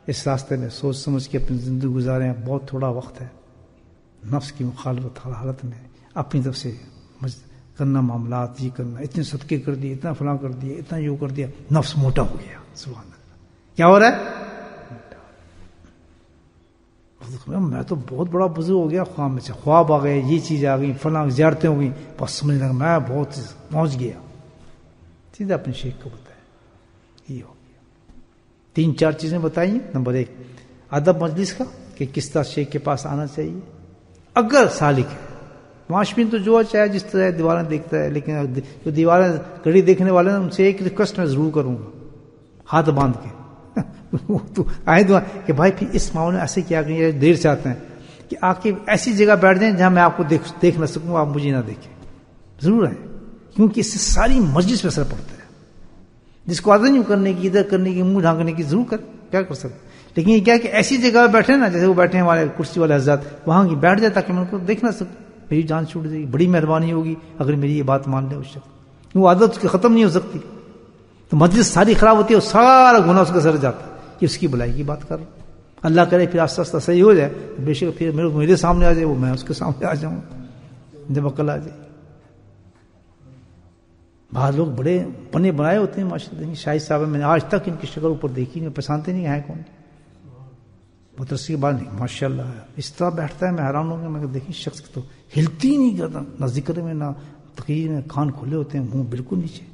اس راستے میں سوچ سمجھ کے اپنی زندگی گزاریں. بہت تھوڑا وقت ہے. نفس کی مخالفت حالت میں اپنی طرف سے کرنا معاملات, یہ کرنا, اتنے صدقے کر دیے, اتنا فلاں کر دیا, اتنا یوں کر دیا, نفس موٹا ہو گیا. سبحان اللہ. کیا ہو رہا ہے؟ میں تو بہت بڑا بزرگ ہو گیا، خواب میں سے خواب آ گئے، یہ چیز آ گئی، فلاں زیارتیں ہو گئی، بس سمجھنے لگا میں بہت پہنچ گیا. سیدھا اپنے شیخ کو بتایا یہ ہو گیا. 3-4 چیزیں بتائیے. نمبر 1 ادب مجلس کا کہ کس طرح شیخ کے پاس آنا چاہیے. اگر سالک ہے، معاشمین تو جو چاہے جس طرح دیواریں دیکھتا ہے، لیکن جو دیواریں گھڑی دیکھنے والے ہیں ان سے ایک ریکویسٹ میں ضرور کروں گا، ہاتھ باندھ کے تو آئے دعا کہ بھائی پھر اس معاملے میں ایسے کیا کہ دیر سے آتے ہیں کہ آ کے ایسی جگہ بیٹھ جائیں جہاں میں آپ کو دیکھ نہ سکوں، آپ مجھے نہ دیکھیں. ضرور ہے، کیونکہ اس سے ساری مجلس پہ اثر پڑتا ہے. جس کو عادت نہیں کرنے کی، ادھر کرنے کی، منہ ڈھانکنے کی، ضرور کیا کر سکتے. لیکن یہ کیا کہ ایسی جگہ بیٹھے نا جیسے وہ بیٹھے ہیں ہمارے کرسی والے حضرات، وہاں کی بیٹھ جائے تاکہ میں ان کو دیکھ نہ سکوں. میری جان چھوٹ جائے گی. بڑی مہربانی ہوگی اگر میری یہ بات مان لے اس شخص. وہ عادت اس کی ختم نہیں ہو سکتی تو مجلس ساری خراب ہوتی ہے اور سارا گناہ اس کا سر جاتا ہے. یہ اس کی بھلائی کی بات کر رہا ہوں. اللہ کرے پھر آستہ آستہ صحیح ہو جائے، بے شک پھر میرے سامنے آ جائے، وہ میں اس کے سامنے آ جاؤں جب عقل آ جائے. بعض لوگ بڑے بنے بنائے ہوتے ہیں ماشاء اللہ. شاہد صاحب میں نے آج تک ان کی شکل اوپر دیکھی نہیں، پہچانتے نہیں ہے کون. مدرسے کے بعد نہیں ماشاء اللہ اس طرح بیٹھتا ہے، میں حیران ہوں گا. میں دیکھی شخص تو ہلتی ہی نہیں کرتا، نہ ذکر میں نہ تقریر میں، کان کھلے ہوتے ہیں، منہ بالکل نیچے،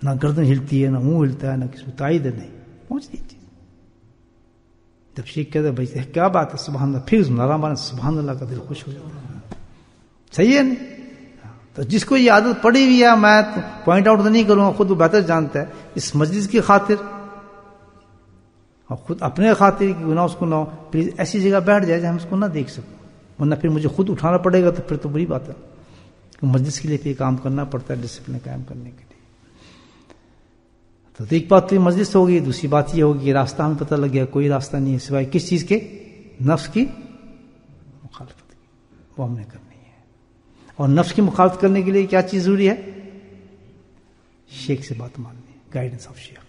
نہ گردن ہلتی ہے، نہ منہ ہلتا ہے، نہ کسی تائید ہے. نہیں پہنچ دیجیے. جب شیخ کہتے ہیں بھائی کیا بات ہے سبحان اللہ، پھر نارا سبحان اللہ کا دل خوش ہو جاتا ہے. صحیح ہے نہیں؟ تو جس کو یہ عادت پڑی ہوئی ہے، میں پوائنٹ آؤٹ تو نہیں کروں گا، خود وہ بہتر جانتا ہے. اس مجلس کی خاطر اور خود اپنے خاطر کی گناہ اس کو نہ ہو، پلیز ایسی جگہ بیٹھ جائے جہاں ہم اس کو نہ دیکھ سکوں، ورنہ پھر مجھے خود اٹھانا پڑے گا تو پھر تو بری بات ہے. مجلس کے لیے پھر کام کرنا پڑتا ہے، ڈسپلن قائم کرنے کے لیے. تو ایک بات تو یہ مجلس ہوگی. دوسری بات یہ ہوگی کہ راستہ ہمیں پتہ لگ گیا کوئی راستہ نہیں ہے سوائے کس چیز کے؟ نفس کی مخالفت کی. وہ ہم نے کرنی ہے. اور نفس کی مخالفت کرنے کے لیے کیا چیز ضروری ہے؟ شیخ سے بات ماننی ہے، گائیڈنس آف شیخ.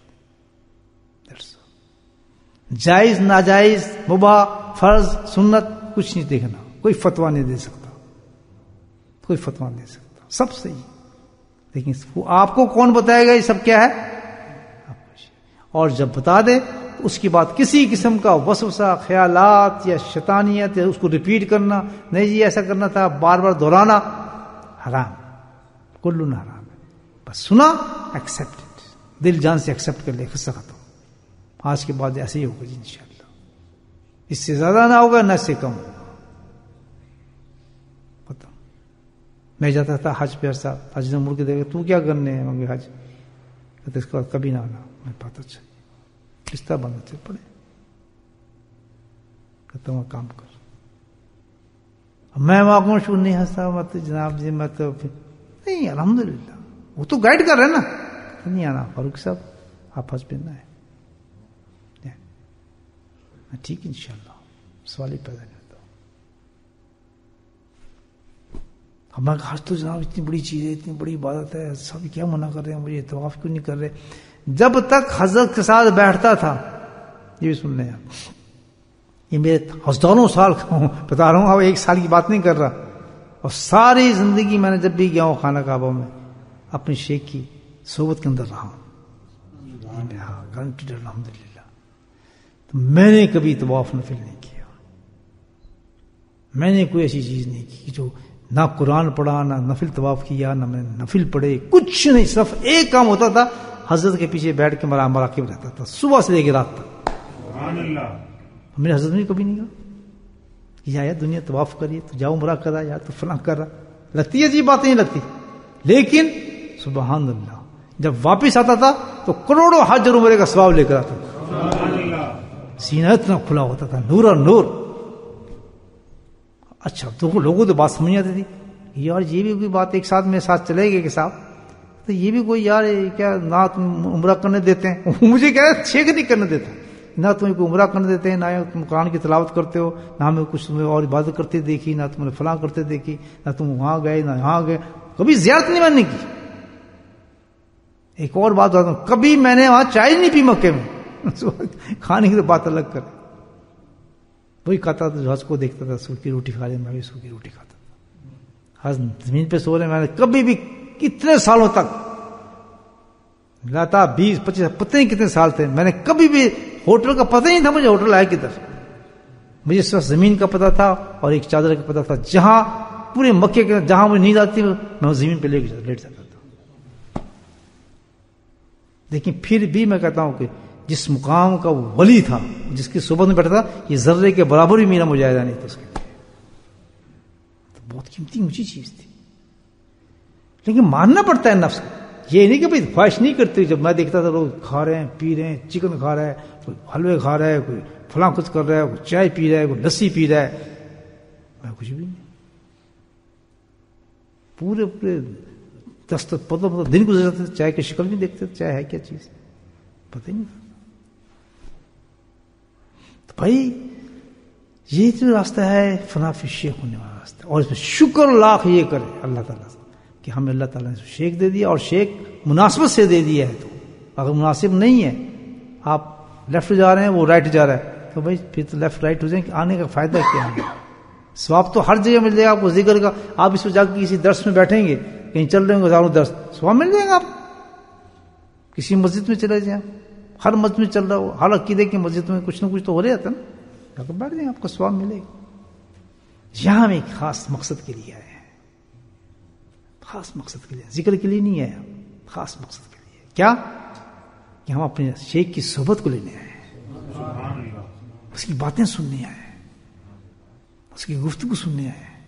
جائز ناجائز مباح فرض سنت کچھ نہیں دیکھنا. کوئی فتویٰ نہیں دے سکتا، کوئی فتویٰ نہیں دے سکتا، سب صحیح. لیکن آپ کو کون بتائے گا یہ سب کیا ہے؟ اور جب بتا دے تو اس کی بات کسی قسم کا وسوسہ، خیالات یا شیطانیت یا اس کو ریپیٹ کرنا، نہیں جی ایسا کرنا تھا، بار بار دہرانا حرام، کلن حرام ہے. بس سنا، ایکسپٹ، دل جان سے ایکسپٹ کر لے، قصہ ختم. آج کے بعد ایسے ہی ہوگا جی انشاءاللہ. اس سے زیادہ نہ ہوگا نہ اس سے کم ہوگا. پتہ میں جاتا تھا حج پہ، صاحب حج نے مڑ کے دیکھا تو کیا کرنے ہیں؟ مگر حج کہتے اس کے بعد کبھی نہ آنا. میں پتہ چاہیے کس طرح بندہ سے پڑے، کہتا ہوں کام کر. میں وہاں مشہور نہیں ہنستا، مت جناب جی میں تو نہیں، الحمدللہ وہ تو گائیڈ کر رہے ہیں نا. نہیں آنا فاروق صاحب، آپ حج پہ نہ ہے. ٹھیک انشاءاللہ، سوال ہی پیدا کرتا ہوں. ہمارا حج تو جناب اتنی بڑی چیز ہے، اتنی بڑی عبادت ہے، سب کیا منع کر رہے ہیں مجھے، طواف کیوں نہیں کر رہے؟ جب تک حضرت کے ساتھ بیٹھتا تھا، یہ بھی سن لیں آپ، یہ میرے ہزاروں سال کا ہوں بتا رہا ہوں، اب 1 سال کی بات نہیں کر رہا. اور ساری زندگی میں نے جب بھی گیا ہوں خانہ کعبہ میں اپنے شیخ کی صحبت کے اندر رہا ہوں. گارنٹیڈ الحمدللہ. میں نے کبھی طواف نفل نہیں کیا، میں نے کوئی ایسی چیز نہیں کی جو نہ قرآن پڑھا، نہ نفل طواف کیا، نہ میں نے نفل پڑھے، کچھ نہیں. صرف ایک کام ہوتا تھا، حضرت کے پیچھے بیٹھ کے مراقب رہتا تھا صبح سے لے کے رات تک. سبحان اللہ. میرے حضرت نے کبھی نہیں کہا کہ یا دنیا طواف کریے تو جاؤ عمرہ کرا، یا تو فلاں کرا. لگتی ہے عجیب بات نہیں لگتی، لیکن سبحان اللہ جب واپس آتا تھا تو کروڑوں حج اور عمرے کا ثواب لے کر آتا تھا. سینہ اتنا کھلا ہوتا تھا، نور اور نور. اچھا تو لوگوں تو بات سمجھ آتی تھی، یار یہ بھی کوئی بات ایک ساتھ میرے ساتھ چلے گئے کہ صاحب تو یہ بھی کوئی یار کیا نہ تم عمرہ کرنے دیتے ہیں. مجھے کہہ رہے شیخ نہیں کرنے دیتا، نہ تمہیں کوئی عمرہ کرنے دیتے ہیں، نہ تم قرآن کی تلاوت کرتے ہو، نہ ہمیں کچھ تمہیں اور عبادت کرتے دیکھی، نہ تم نے فلاں کرتے دیکھی، نہ تم وہاں گئے نہ یہاں گئے. کبھی زیارت نہیں میں نے کی. ایک اور بات بتاتا ہوں، کبھی میں نے وہاں چائے نہیں پی مکے میں. کھانے کی تو بات الگ کر، وہی کھاتا تھا جو حج کو دیکھتا تھا، سو کی روٹی کھا رہے، میں بھی سو کی روٹی کھاتا تھا. حج زمین پہ سو رہے، میں نے کبھی بھی کتنے سالوں تک لاتا 20-25 پتہ نہیں کتنے سال تھے، میں نے کبھی بھی ہوٹل کا پتہ نہیں تھا مجھے ہوٹل آیا کدھر. مجھے صرف زمین کا پتہ تھا اور ایک چادر کا پتہ تھا، جہاں پورے مکے کے جہاں مجھے نیند آتی میں وہ زمین پہ لیٹ جاتا تھا. لیکن پھر بھی میں کہتا ہوں کہ جس مقام کا وہ ولی تھا، جس کی صحبت میں بیٹھا تھا، یہ ذرے کے برابر بھی میرا مجاہدہ نہیں تھا اس کے لیے. تو بہت قیمتی اونچی چیز تھی. لیکن ماننا پڑتا ہے نفس کو. یہ نہیں کہ بھائی خواہش نہیں کرتی. جب میں دیکھتا تھا لوگ کھا رہے ہیں، پی رہے ہیں، چکن کھا رہا ہے، کوئی حلوے کھا رہا ہے، کوئی فلاں کچھ کر رہا ہے، کوئی چائے پی رہا ہے، کوئی لسی پی رہا ہے، میں کچھ بھی نہیں. پورے 10-15 دن گزر جاتے تھے، چائے کی شکل نہیں دیکھتے، چائے ہے کیا چیز پتہ ہی نہیں. تو بھائی یہ جو راستہ ہے فنا فی شیخ ہونے والا راستہ، اور اس میں شکر لاکھ یہ کرے اللہ تعالیٰ سے کہ ہمیں اللہ تعالیٰ نے شیخ دے دیا، اور شیخ مناسبت سے دے دیا ہے. تو اگر مناسب نہیں ہے، آپ لیفٹ جا رہے ہیں وہ رائٹ جا رہا ہے، تو بھائی پھر تو لیفٹ رائٹ ہو جائیں کہ آنے کا فائدہ کیا ہے؟ ثواب تو ہر جگہ مل جائے گا آپ کو ذکر کا. آپ اس میں جا کے کسی درس میں بیٹھیں گے، کہیں چل رہے ہوں گے ہزاروں درس، ثواب مل جائے گا. آپ کسی مسجد میں چلے جائیں، ہر مسجد میں چل رہا ہو، ہر عقیدے کی مسجد میں کچھ نہ کچھ تو ہو رہا تھا نا، جا کے بیٹھ جائیں، آپ کو ثواب ملے گا. یہاں ہم ایک خاص مقصد کے لیے آئے ہیں، خاص مقصد کے لیے، ذکر کے لیے نہیں آئے، خاص مقصد کے لیے. کیا کہ ہم اپنے شیخ کی صحبت کو لینے آئے ہیں، اس کی باتیں سننے آئے ہیں، اس کی گفتگو سننے آئے ہیں،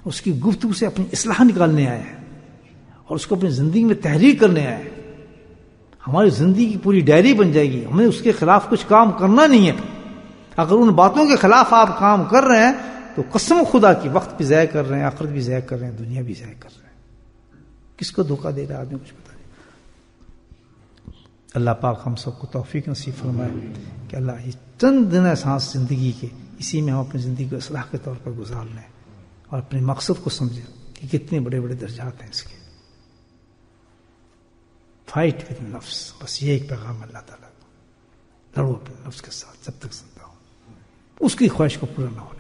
اس کی گفتگو سے اپنی اصلاح نکالنے آئے ہیں، اور اس کو اپنی زندگی میں تحریر کرنے آئے ہیں. ہماری زندگی کی پوری ڈائری بن جائے گی. ہمیں اس کے خلاف کچھ کام کرنا نہیں ہے. اگر ان باتوں کے خلاف آپ کام کر رہے ہیں تو قسم خدا کی وقت بھی ضائع کر رہے ہیں، آخرت بھی ضائع کر رہے ہیں، دنیا بھی ضائع کر رہے ہیں. کس کو دھوکہ دے رہا ہے آدمی، کچھ پتا نہیں. اللہ پاک ہم سب کو توفیق نصیب فرمائے کہ اللہ یہ چند دن سانس زندگی کے، اسی میں ہم اپنی زندگی کو اصلاح کے طور پر گزار لیں اور اپنے مقصد کو سمجھیں کہ کتنے بڑے بڑے درجات ہیں اس کے. فائٹ ود نفس، بس یہ ایک پیغام اللہ تعالیٰ کو، لڑو اپنے نفس کے ساتھ جب تک زندہ ہو، اس کی خواہش کو پورا نہ ہو.